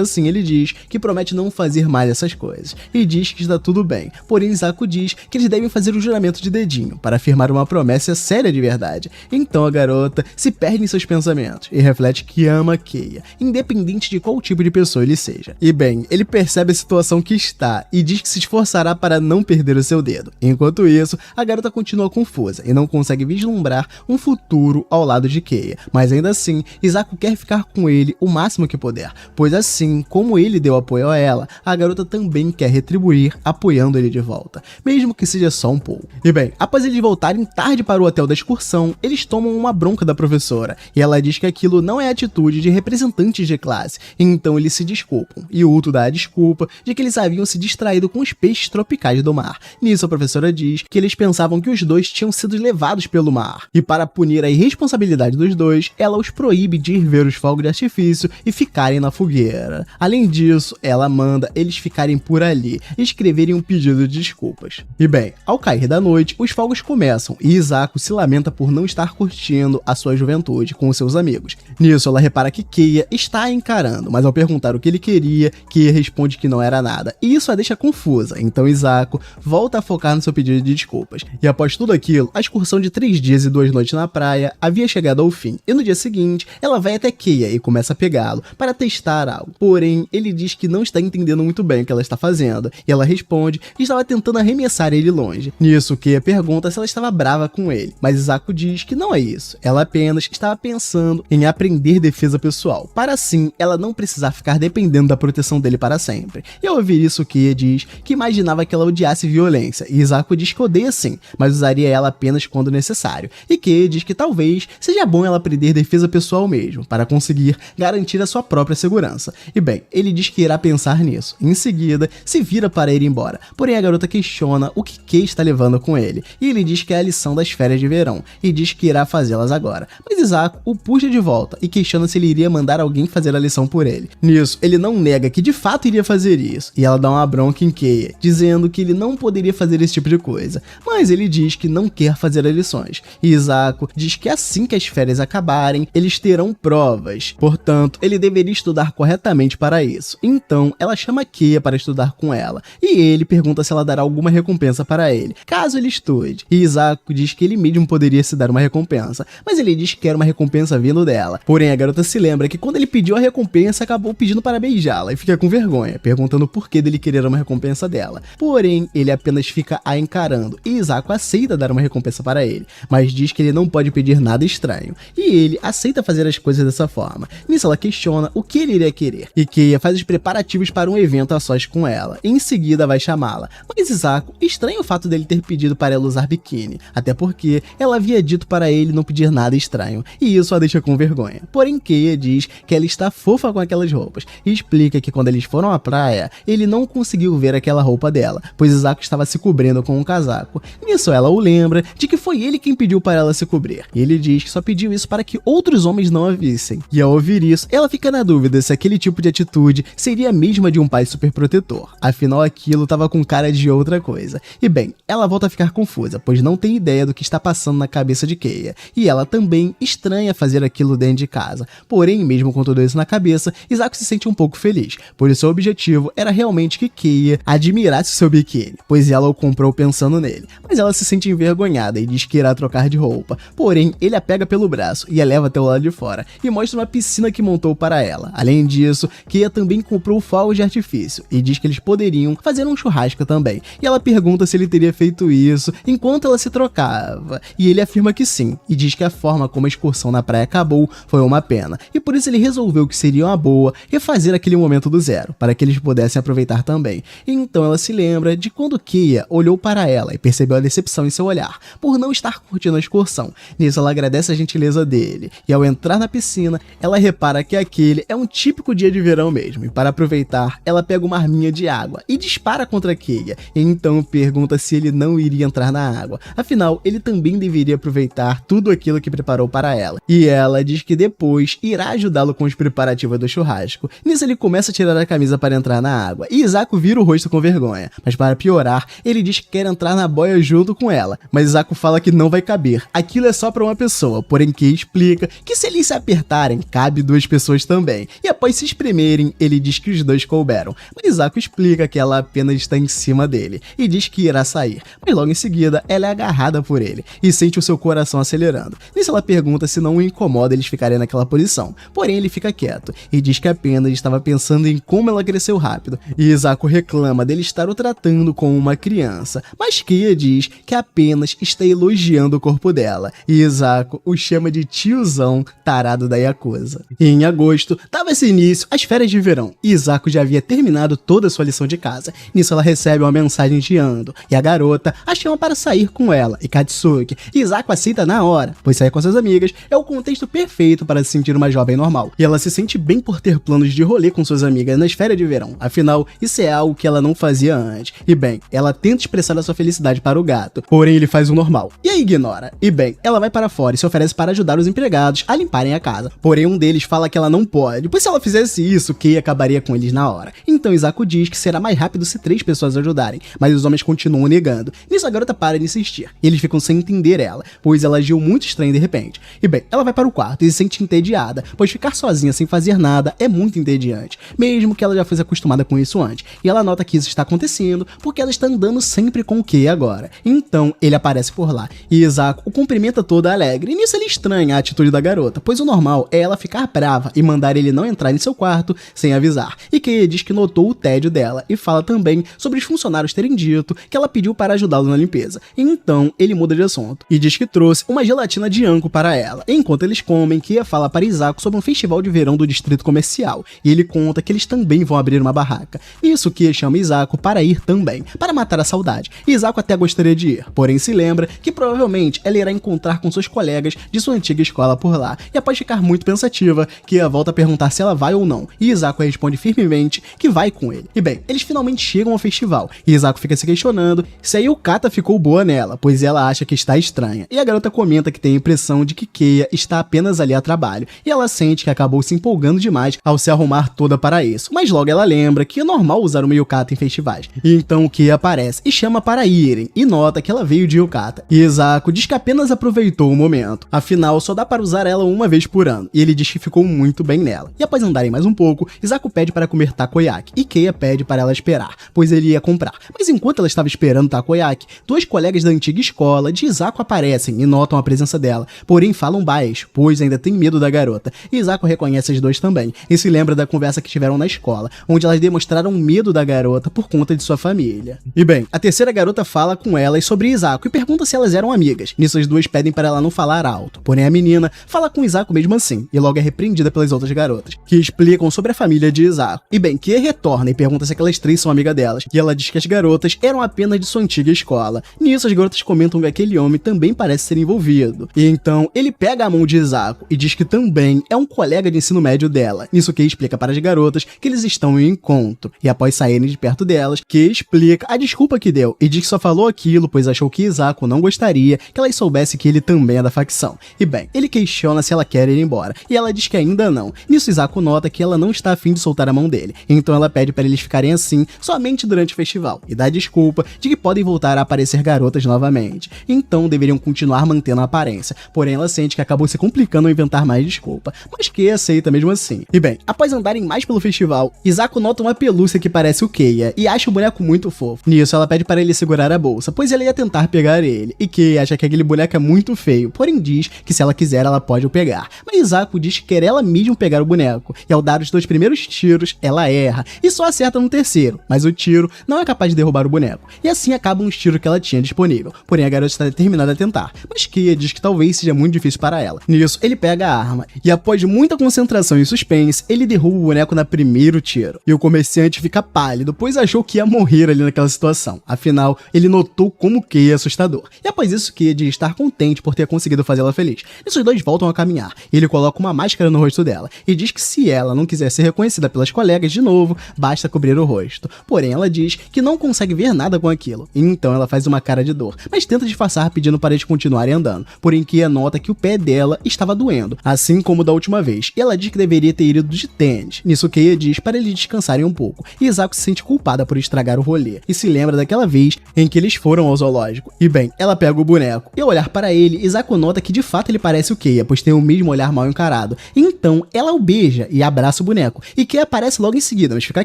assim, ele diz que promete não fazer mais essas coisas. E diz que está tudo bem. Porém, Isako diz que eles devem fazer o juramento de dedinho para afirmar uma promessa séria de verdade. Então a garota se perde em seus pensamentos e reflete que ama Keiya, independente de qual tipo de pessoa ele seja. E bem, ele percebe a situação que está e diz que se esforçará para não perder o seu dedo. Enquanto isso, a garota continua confusa e não consegue vislumbrar um futuro ao lado de Keiya. Mas ainda assim, Isako quer ficar com ele o máximo que puder, pois assim como ele deu apoio a ela, a garota também quer retribuir apoiando ele de volta, mesmo que seja só um pouco. E bem, após eles voltarem tarde para o hotel da excursão, eles tomam uma bronca da professora, e ela diz que aquilo não é atitude de representantes de classe, então eles se desculpam, e o Uto dá a desculpa de que eles haviam se distraído com os peixes tropicais do mar. Nisso a professora diz que eles pensavam que os dois tinham sido levados pelo mar, e para punir a irresponsabilidade dos dois, ela os proíbe de ir ver os fogos de artifício e ficarem na fogueira. Além disso, ela manda eles ficarem por ali e escreverem um pedido de desculpas. E bem, ao cair da noite, os fogos começam e Isako se lamenta por não estar curtindo a sua juventude com seus amigos. Nisso, ela repara que Keiya está a encarando, mas ao perguntar o que ele queria, Keiya responde que não era nada, e isso a deixa confusa. Então Isako volta a focar no seu pedido de desculpas. E após tudo aquilo, a excursão de 3 dias e 2 noites na praia havia chegado ao fim, e no dia seguinte, ela vai até Keiya e começa a pegá-lo para testar algo. Porém, ele diz que não está entendendo muito bem o que ela está fazendo, e ela responde que estava tentando arremessar ele longe. Nisso, Keiya pergunta se ela estava brava com ele, mas Isako diz que não é isso, ela apenas estava pensando em aprender defesa pessoal, para assim ela não precisar ficar dependendo da proteção dele para sempre. E ao ouvir isso, Keiya diz que imaginava que ela odiasse violência, e Isako diz que odeia sim, mas usaria ela apenas quando necessário. E Keiya diz que talvez seja bom ela aprender defesa pessoal mesmo, para conseguir garantir a sua própria segurança. E bem, ele diz que irá pensar nisso. Em seguida, se vira para ir embora. Porém, a garota questiona o que Kei está levando com ele, e ele diz que é a lição das férias de verão, e diz que irá fazê-las agora. Mas Isako o puxa de volta e questiona se ele iria mandar alguém fazer a lição por ele. Nisso, ele não nega que de fato iria fazer isso, e ela dá uma bronca em Keiya, dizendo que ele não poderia fazer esse tipo de coisa, mas ele diz que não quer fazer as lições. E Isako diz que assim que as férias acabarem, eles terão provas, portanto, ele deveria estudar corretamente para isso. Então, ela chama Keiya para estudar com ela, e ele pergunta se ela dará alguma recompensa para ele, caso ele estude. E Isako diz que ele mesmo poderia se dar uma recompensa, mas ele diz que quer uma recompensa vindo dela. Porém, a garota se lembra que quando ele pediu a recompensa, acabou pedindo para beijá-la, e fica com vergonha, perguntando por que dele querer uma recompensa dela. Porém, ele apenas fica a encarando, e Isako aceita dar uma recompensa para ele, mas diz que ele não pode pedir nada estranho, e ele aceita fazer as coisas dessa forma. Nisso, ela questiona o que ele iria querer, e Keiya faz os preparativos para um evento a sós com ela, e em seguida vai chamá-la. Mas Isako estranha o fato dele ter pedido para ela usar biquíni, até porque ela havia dito para ele não pedir nada estranho, e isso a deixa com vergonha. Porém, Keiya diz que ela está fofa com aquelas roupas, e explica que quando eles foram à praia, ele não conseguiu ver aquela roupa dela, pois Isako estava se cobrindo com um casaco. Nisso, ela o lembra de que foi ele quem pediu para ela se cobrir, e ele diz que só pediu isso para que outros homens não a vissem. E ao ouvir isso, ela fica na dúvida se aquele tipo de atitude seria a mesma de um pai superprotetor, afinal aquilo estava com cara de outra coisa. E bem, ela volta a ficar confusa, pois não tem ideia do que está passando na cabeça de Keiya, e ela também estranha fazer aquilo dentro de casa. Porém, mesmo com tudo isso na cabeça, Izako se sente um pouco feliz, pois seu objetivo era realmente que Keiya admirasse seu biquíni, pois ela o comprou pensando nele. Mas ela se sente envergonhada e diz que irá trocar de roupa. Porém, ele a pega pelo braço e a leva até o lado de fora e mostra uma piscina que montou para ela. Além disso, Keiya também comprou fogos de artifício e diz que eles poderiam fazer um churrasco também. E ela pergunta se ele teria feito isso enquanto ela se trocava. E ele afirma que sim, e diz que a forma como a excursão na praia acabou foi uma pena. E por isso ele resolveu que seria uma boa refazer aquele momento do zero, para que eles pudessem aproveitar também. E então ela se lembra de quando Keiya olhou para ela e percebeu a decepção em seu olhar, por não estar curtindo a excursão. Nisso ela agradece a gentileza dele, e ao entrar na piscina, ela repara que aquele é um típico dia de verão mesmo, e para aproveitar, ela pega uma arminha de água e dispara contra Keiya, e então pergunta se ele não iria entrar na água, afinal, ele também deveria aproveitar tudo aquilo que preparou para ela, e ela diz que depois irá ajudá-lo com os preparativos do churrasco. Nisso ele começa a tirar a camisa para entrar na água, e Izako vira o rosto com vergonha, mas para piorar, ele diz que quer entrar na boia junto com ela, mas Izako fala que não vai caber, aquilo é só para uma pessoa, porém Keiya explica que se eles se apertarem, cabe duas pessoas também, e após se espremerem, ele diz que os dois couberam, mas Izako explica que ela apenas está em cima dele, e diz que irá sair, mas logo em seguida ela é agarrada por ele, e sente o seu coração acelerando. Nisso ela pergunta se não o incomoda eles ficarem naquela posição, porém ele fica quieto, e diz que apenas estava pensando em como ela cresceu rápido, e Izako reclama dele estar o tratando como uma criança, mas Keiya diz que apenas está elogiando o corpo dela, e Izako o chama de tiozão tarado da Yakuza. E em agosto, dava-se início às férias de verão, e Izako já havia terminado toda a sua lição de casa. Nisso ela recebe uma mensagem de Ando, e a garota a chama para sair com ela e Katsuki, e Izako aceita na hora, pois sair com suas amigas é o contexto perfeito para se sentir uma jovem normal, e ela se sente bem por ter planos de rolê com suas amigas nas férias de verão, afinal, isso é algo que ela não fazia antes. E bem, ela tenta expressar a sua felicidade para o gato, porém ele faz o normal, e a ignora. E bem, ela vai para fora e se oferece para ajudar os empregados a limparem a casa, porém um deles fala que ela não pode, pois se ela fizesse isso, Keiya acabaria com eles na hora. Então Izako diz que será mais rápido se 3 pessoas ajudarem, mas os homens continuam negando. Nisso a garota para de insistir, e eles ficam sem entender ela, pois ela agiu muito estranha de repente. E bem, ela vai para o quarto e se sente entediada, pois ficar sozinha sem fazer nada é muito entediante, mesmo que ela já fosse acostumada com isso antes, e ela nota que isso está acontecendo porque ela está andando sempre com o Keiya agora. Então ele aparece por lá, e Izako o cumprimenta toda alegre, e nisso ele estranha a atitude da garota, pois o normal é ela ficar brava e mandar ele não entrar em seu quarto sem avisar, e Keiya diz que notou o tédio dela, e fala também sobre os funcionários terem dito que ela pediu para ajudá-lo na limpeza. Então ele muda de assunto, e diz que trouxe uma gelatina de anko para ela. Enquanto eles comem, Keiya fala para Izako sobre um festival de verão do distrito comercial, e ele conta que eles também vão abrir uma barraca. Isso Keiya chama Izako para ir também, para matar a saudade, e Izako até gostaria de ir, porém se lembra que provavelmente ela irá encontrar com seus colegas de sua antiga escola por lá, e após ficar muito pensativa, Keiya volta a perguntar se ela vai ou não, e Izako responde firmemente que vai com ele. E bem, eles finalmente chegam ao festival, e Izako fica se questionando se a Yukata ficou boa nela, pois ela acha que está estranha, e a garota comenta que tem a impressão de que Keiya está apenas ali a trabalho, e ela sente que acabou se empolgando demais ao se arrumar toda para isso, mas logo ela lembra que é normal usar uma Yukata em festivais, e então Keiya aparece e chama para irem, e nota que ela veio de Yukata, e Izako diz que apenas aproveitou o momento, afinal só dá para usar ela uma vez por ano, e ele diz que ficou muito bem nela, e após andarem mais um pouco, Izako pede para comer takoyaki, e Keiya pede para ela esperar, pois ele ia comprar, mas enquanto ela estava esperando takoyaki, 2 colegas da antiga escola de Izako aparecem e notam a presença dela, porém falam baixo, pois ainda tem medo da garota, e Izako reconhece as 2 também, e se lembra da conversa que tiveram na escola, onde elas demonstraram medo da garota por conta de sua família. E bem, a terceira garota fala com elas sobre Izako e pergunta se elas eram amigas. Nisso as 2 pedem para ela não falar alto, porém a menina fala com Izako mesmo assim, e logo é repreendida pelas outras garotas, que explicam sobre a família de Izako. E bem, Keiya retorna e pergunta se aquelas 3 são amigas delas, e ela diz que as garotas eram apenas de sua antiga escola. Nisso as garotas comentam que aquele homem também parece ser envolvido, e então ele pega a mão de Izako e diz que também é um colega de ensino médio dela. Nisso Keiya explica para as garotas que eles estão em um encontro, e após saírem de perto delas, Keiya explica a desculpa que deu, e diz que só falou aquilo pois achou que Izako não gostaria que elas soubessem que ele também é da facção. E bem, ele questiona se ela quer ir embora, e ela diz que ainda não. Nisso Izako nota que ela não está afim de soltar a mão dele, então ela pede para eles ficarem assim somente durante o festival, e dá desculpa de que podem voltar a aparecer garotas novamente, então deveriam continuar continuar mantendo a aparência, porém ela sente que acabou se complicando ao inventar mais desculpa, mas Keia aceita mesmo assim. E bem, após andarem mais pelo festival, Hisako nota uma pelúcia que parece o Keia e acha o boneco muito fofo. Nisso ela pede para ele segurar a bolsa, pois ela ia tentar pegar ele, e Keia acha que aquele boneco é muito feio, porém diz que se ela quiser ela pode o pegar, mas Hisako diz que quer ela mesma pegar o boneco, e ao dar os 2 primeiros tiros, ela erra, e só acerta no terceiro, mas o tiro não é capaz de derrubar o boneco, e assim acabam os tiros que ela tinha disponível, porém a garota está determinada a tentar, mas Keia diz que talvez seja muito difícil para ela. Nisso, ele pega a arma, e após muita concentração e suspense, ele derruba o boneco no primeiro tiro, e o comerciante fica pálido, pois achou que ia morrer ali naquela situação, afinal, ele notou como Keia é assustador, e após isso Keia diz estar contente por ter conseguido fazê-la feliz. Nisso os dois voltam a caminhar, e ele coloca uma máscara no rosto dela, e diz que se ela não quiser ser reconhecida pelas colegas de novo, basta cobrir o rosto, porém ela diz que não consegue ver nada com aquilo, e então ela faz uma cara de dor, mas tenta disfarçar pedindo para eles continuarem andando, porém Keia nota que o pé dela estava doendo, assim como da última vez, e ela diz que deveria ter ido de tênis. Nisso Keia diz para eles descansarem um pouco, e Hisako se sente culpada por estragar o rolê, e se lembra daquela vez em que eles foram ao zoológico. E bem, ela pega o boneco, e ao olhar para ele, Hisako nota que de fato ele parece o Keia, pois tem o mesmo olhar mal encarado, então ela o beija e abraça o boneco, e Keia aparece logo em seguida, mas fica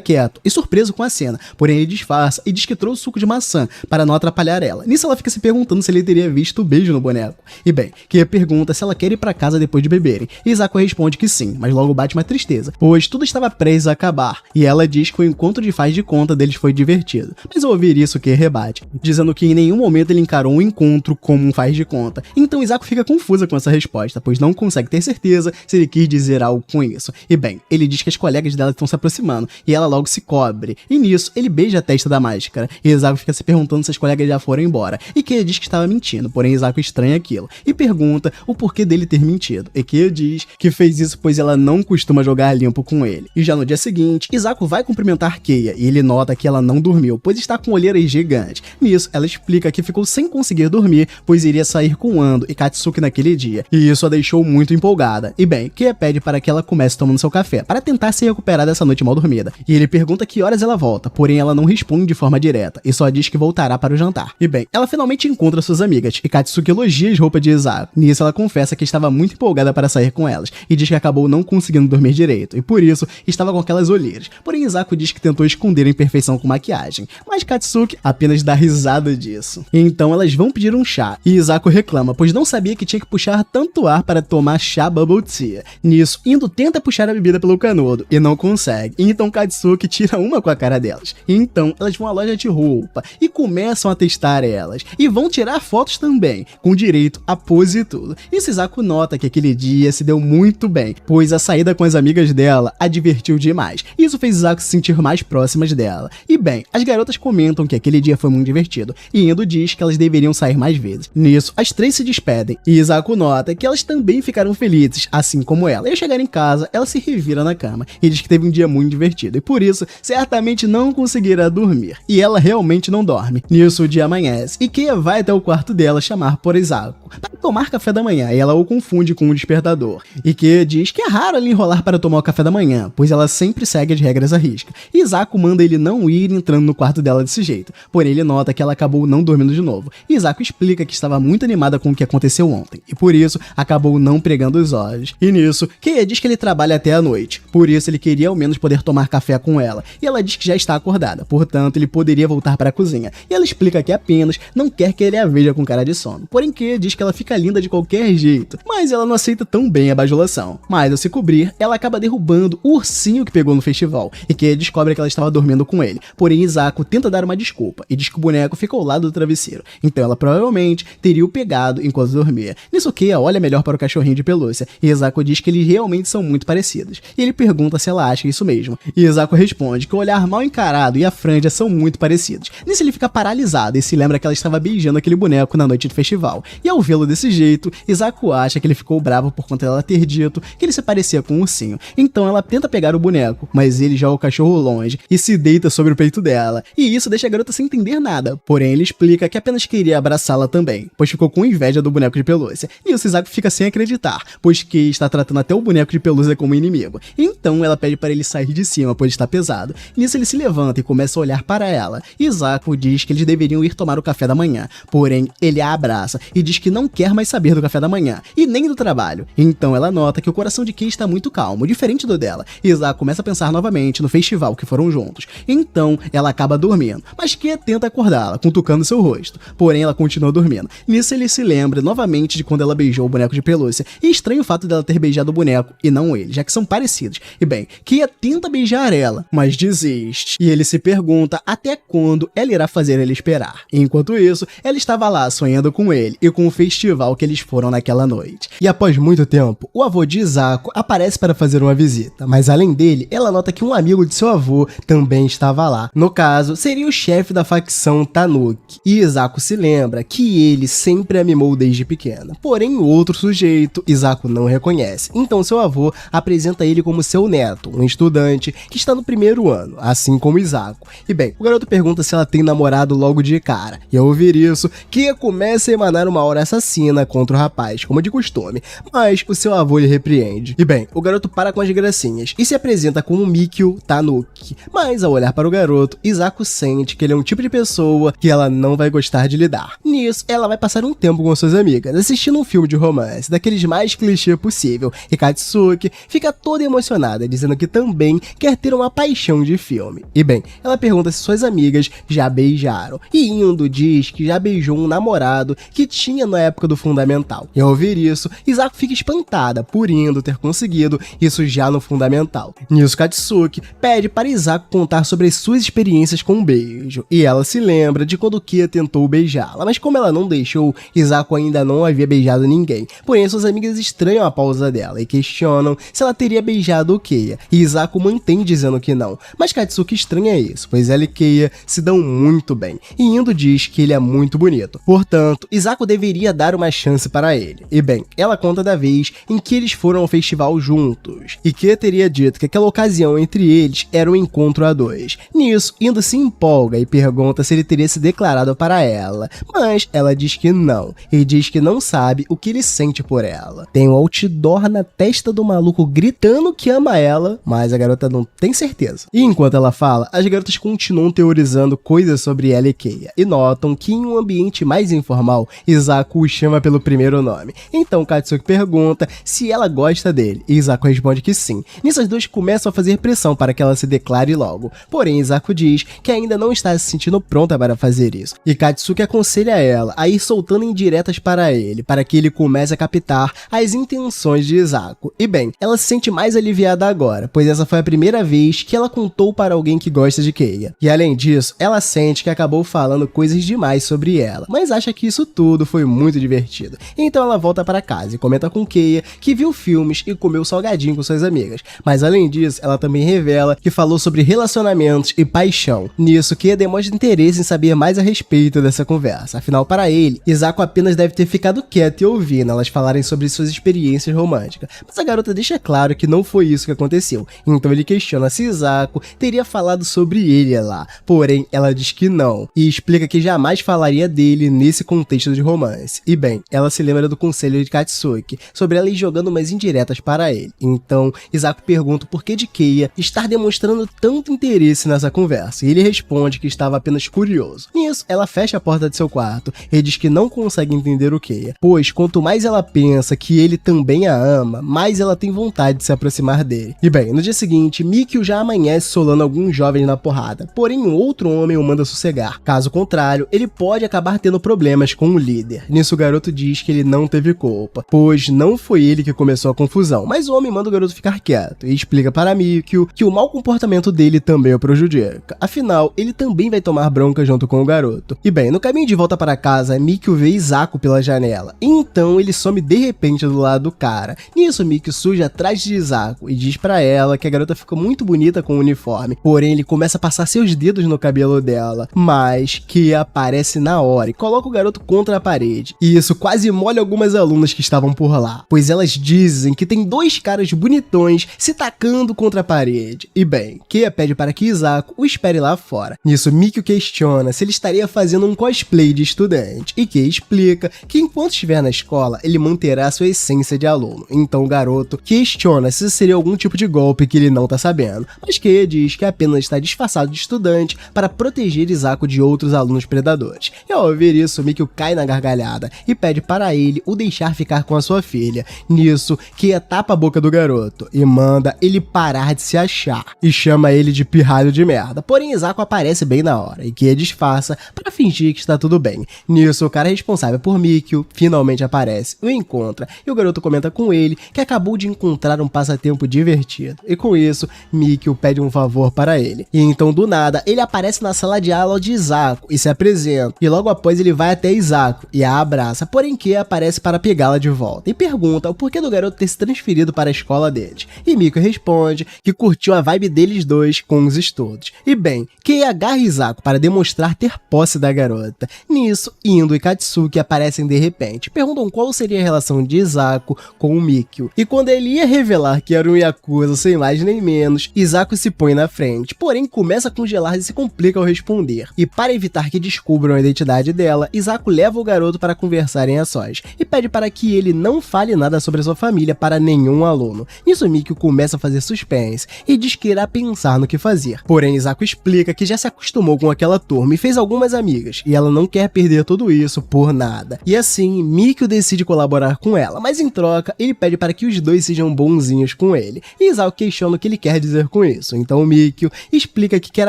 quieto, e surpreso com a cena, porém ele disfarça e diz que trouxe suco de maçã, para não atrapalhar ela. Nisso ela fica se perguntando se ele teria visto o beijo no boneco. E bem, Keia pergunta se ela quer ir para casa depois de beberem, e Hisako responde que sim, mas logo bate uma tristeza, pois tudo estava prestes a acabar, e ela diz que o encontro de faz de conta deles foi divertido. Mas ao ouvir isso, Keia rebate, dizendo que em nenhum momento ele encarou um encontro como um faz de conta. Então Hisako fica confusa com essa resposta, pois não consegue ter certeza se ele quis dizer algo com isso. E bem, ele diz que as colegas dela estão se aproximando, e ela logo se cobre, e nisso ele beija a testa da máscara, e Hisako fica se perguntando se as colegas já foram embora, e Keia diz que estava mentindo, porém Hisako estranha aquilo, e pergunta o porquê dele ter mentido, e Keia diz que fez isso pois ela não costuma jogar limpo com ele. E já no dia seguinte, Hisako vai cumprimentar Keia, e ele nota que ela não dormiu, pois está com olheiras gigantes. Nisso, ela explica que ficou sem conseguir dormir, pois iria sair com Ando e Katsuki naquele dia, e isso a deixou muito empolgada. E bem, Keia pede para que ela comece tomando seu café, para tentar se recuperar dessa noite mal dormida, e ele pergunta que horas ela volta, porém ela não responde de forma direta, e só diz que voltará para o jantar. E bem, ela finalmente encontra suas amigas, e Katsuki elogia as roupas de Hisako. Nisso ela confessa que estava muito empolgada para sair com elas, e diz que acabou não conseguindo dormir direito, e por isso estava com aquelas olheiras, porém Hisako diz que tentou esconder a imperfeição com maquiagem, mas Katsuki apenas dá risada disso. Então elas vão pedir um chá, e Hisako reclama, pois não sabia que tinha que puxar tanto ar para tomar chá bubble tea. Nisso, Indo tenta puxar a bebida pelo canudo, e não consegue, e então Katsuki tira uma com a cara delas. E então elas vão à loja de roupa, e começam a testar elas, e vão tirar fotos também, com direito a pose e tudo. E Hisako nota que aquele dia se deu muito bem, pois a saída com as amigas dela a divertiu demais. Isso fez Hisako se sentir mais próximas dela. E bem, as garotas comentam que aquele dia foi muito divertido, e Indo diz que elas deveriam sair mais vezes. Nisso, as três se despedem, e Hisako nota que elas também ficaram felizes, assim como ela. E ao chegar em casa, ela se revira na cama, e diz que teve um dia muito divertido, e por isso, certamente não conseguirá dormir. E ela realmente não dorme. Nisso, o dia amanhece, e Keia vai até o quarto dela chamar por Hisako para tomar café da manhã, e ela o confunde com o despertador. E Keia diz que é raro ela enrolar para tomar o café da manhã, pois ela sempre segue as regras à risca. E Hisako manda ele não ir entrando no quarto dela desse jeito, porém ele nota que ela acabou não dormindo de novo. E Hisako explica que estava muito animada com o que aconteceu ontem, e por isso acabou não pregando os olhos. E nisso, Keia diz que ele trabalha até a noite, por isso ele queria ao menos poder tomar café com ela, e ela diz que já está acordada, portanto ele poderia voltar para a cozinha. E ela explica que apenas não quer que ele a veja com cara de sono, porém Keia diz que ela fica linda de qualquer jeito, mas ela não aceita tão bem a bajulação. Mas ao se cobrir, ela acaba derrubando o ursinho que pegou no festival, e Keia descobre que ela estava dormindo com ele, porém Hisako tenta dar uma desculpa, e diz que o boneco fica ao lado do travesseiro, então ela provavelmente teria o pegado enquanto dormia. Nisso Keia olha melhor para o cachorrinho de pelúcia, e Hisako diz que eles realmente são muito parecidos, e ele pergunta se ela acha isso mesmo, e Hisako responde que o olhar mal encarado e a franja são muito parecidos. Nisso ele fica paralisado e se lembra que ela estava beijando aquele boneco na noite do festival, e ao vê-lo desse jeito, Hisako acha que ele ficou bravo por conta dela ter dito que ele se parecia com um ursinho, então ela tenta pegar o boneco, mas ele joga o cachorro longe e se deita sobre o peito dela, e isso deixa a garota sem entender nada, porém ele explica que apenas queria abraçá-la também, pois ficou com inveja do boneco de pelúcia, e o Hisako fica sem acreditar, pois que está tratando até o boneco de pelúcia como inimigo, então ela pede para ele sair de cima, pois está pesado. Nisso ele se levanta e começa a olhar para ela, e Hisako diz que eles deveriam ir tomar o café da manhã, porém ele a abraça e diz que não quer mais saber do café da manhã e nem do trabalho. Então ela nota que o coração de Kei está muito calmo, diferente do dela. Isako começa a pensar novamente no festival que foram juntos. Então ela acaba dormindo, mas Kei tenta acordá-la, cutucando seu rosto. Porém ela continua dormindo. Nisso ele se lembra novamente de quando ela beijou o boneco de pelúcia, e estranha o fato dela ter beijado o boneco e não ele, já que são parecidos. E bem, Kei tenta beijar ela, mas desiste. E ele se pergunta até quando ela irá fazer ele esperar. Enquanto isso, ela estava lá sonhando com ele e com o festival que eles foram naquela noite. E após muito tempo, o avô de Isako aparece para fazer uma visita, mas além dele, ela nota que um amigo de seu avô também estava lá. No caso, seria o chefe da facção Tanuki. E Isako se lembra que ele sempre a mimou desde pequena. Porém, o outro sujeito, Isako não reconhece. Então seu avô apresenta ele como seu neto, um estudante que está no primeiro ano, assim como Isako. E bem, o garoto pergunta se ela tem namorado logo de cara. E ao ouvir isso, Kei começa a emanar uma aura assassina contra o rapaz, como de costume, mas o seu avô lhe repreende. E bem, o garoto para com as gracinhas e se apresenta como Mikio Tanuki, mas ao olhar para o garoto, Isako sente que ele é um tipo de pessoa que ela não vai gostar de lidar. Nisso, ela vai passar um tempo com suas amigas, assistindo um filme de romance, daqueles mais clichê possível, e Katsuki fica toda emocionada, dizendo que também quer ter uma paixão de filme. E bem, ela pergunta se suas amigas já beijaram, e Indo diz que já beijou um namorado que tinha na época do fundamental. E ao ouvir isso, Isako fica espantada por Indo ter conseguido isso já no fundamental. Nisso, Katsuki pede para Isako contar sobre as suas experiências com o beijo, e ela se lembra de quando Kei tentou beijá-la, mas como ela não deixou, Isako ainda não havia beijado ninguém. Porém, suas amigas estranham a pausa dela e questionam se ela teria beijado o Kei, e Isako mantém dizendo que não, mas Katsuki estranha isso, pois ela e Kei se dão muito bem, e Indo diz que ele é muito bonito. Portanto, Isako deveria dar uma chance para ele. E bem, ela conta da vez em que eles foram ao festival juntos, e Kei teria dito que aquela ocasião entre eles era um encontro a dois. Nisso, Indo se empolga e pergunta se ele teria se declarado para ela, mas ela diz que não, e diz que não sabe o que ele sente por ela. Tem um outdoor na testa do maluco gritando que ama ela, mas a garota não tem certeza. E enquanto ela fala, as garotas continuam teorizando coisas sobre ela e Kei, e notam que em um ambiente mais informal, Isako o chama pelo primeiro nome. Então Katsuki pergunta se ela gosta dele, e Isako responde que sim. Nisso as duas começam a fazer pressão para que ela se declare logo, porém Isako diz que ainda não está se sentindo pronta para fazer isso, e Katsuki aconselha ela a ir soltando indiretas para ele, para que ele comece a captar as intenções de Isako. E bem, ela se sente mais aliviada agora, pois essa foi a primeira vez que ela contou para alguém que gosta de Kei. E além disso, ela sente que acabou falando coisas demais sobre ela, mas acha que isso tudo foi muito divertido. Então ela volta para casa e comenta com Kei que viu filmes e comeu salgadinho com suas amigas. Mas além disso, ela também revela que falou sobre relacionamentos e paixão. Nisso, Kei demonstra interesse em saber mais a respeito dessa conversa. Afinal, para ele, Isako apenas deve ter ficado quieto e ouvindo elas falarem sobre suas experiências românticas. Mas a garota deixa claro que não foi isso que aconteceu. Então ele questiona se Isako teria falado sobre ele lá. Porém, ela diz que não, e explica que jamais falaria dele nesse contexto de romance. E bem, ela se lembra do conselho de Katsuki sobre ela ir jogando umas indiretas para ele. Então, Isako pergunta o porquê de Kei estar demonstrando tanto interesse nessa conversa, e ele responde que estava apenas curioso. Nisso, ela fecha a porta de seu quarto e diz que não consegue entender o Kei, pois quanto mais ela pensa que ele também a ama, mais ela tem vontade de se aproximar dele. E bem, no dia seguinte, Mikio já amanhece solando alguns jovens na porrada, porém um outro homem o manda sossegar. Caso contrário, ele pode acabar tendo problemas com o líder. Nisso o garoto diz que ele não teve culpa, pois não foi ele que começou a confusão, mas o homem manda o garoto ficar quieto e explica para Mikio que o mau comportamento dele também o prejudica. Afinal, ele também vai tomar bronca junto com o garoto. E bem, no caminho de volta para casa, Mikio vê Isako pela janela, então ele some de repente do lado do cara. Nisso, Mikio surge atrás de Isako e diz para ela que a garota ficou muito bonita com o uniforme, porém ele começa a passar seus dedos no cabelo dela, mas que aparece na hora e coloca o garoto contra a parede. E isso quase molha algumas alunas que estavam por lá, pois elas dizem que tem dois caras bonitões se tacando contra a parede. E bem, Kei pede para que Isako o espere lá fora. Nisso, Mikio questiona se ele está estaria fazendo um cosplay de estudante, e Kei explica que enquanto estiver na escola, ele manterá sua essência de aluno. Então o garoto questiona se seria algum tipo de golpe que ele não tá sabendo, mas Kei diz que apenas está disfarçado de estudante para proteger Izako de outros alunos predadores. E ao ouvir isso, Mikio cai na gargalhada e pede para ele o deixar ficar com a sua filha. Nisso, Kei tapa a boca do garoto e manda ele parar de se achar e chama ele de pirralho de merda. Porém, Izako aparece bem na hora e Kei disfarça para fingir que está tudo bem. Nisso, o cara responsável por Mikio finalmente aparece, o encontra e o garoto comenta com ele que acabou de encontrar um passatempo divertido. E com isso, Mikio pede um favor para ele. E então, do nada, ele aparece na sala de aula de Izako e se apresenta. E logo após ele vai até Izako e a abraça, porém Kei aparece para pegá-la de volta e pergunta o porquê do garoto ter se transferido para a escola deles. E Mikio responde que curtiu a vibe deles dois com os estudos. E bem, Kei agarra Izako para demonstrar ter posse da garota. Nisso, Indo e Katsuki aparecem de repente, perguntam qual seria a relação de Izako com o Mikio. E quando ele ia revelar que era um Yakuza sem mais nem menos, Izako se põe na frente, porém começa a congelar e se complica ao responder. E para evitar que descubram a identidade dela, Izako leva o garoto para conversarem a sós e pede para que ele não fale nada sobre a sua família para nenhum aluno. Nisso Mikio começa a fazer suspense e diz que irá pensar no que fazer. Porém Izako explica que já se acostumou com aquela turma e fez algumas amigas, e ela não quer perder tudo isso por nada. E assim, Mikio decide colaborar com ela, mas em troca ele pede para que os dois sejam bonzinhos com ele. E Izako questiona o que ele quer dizer com isso, então Mikio explica que quer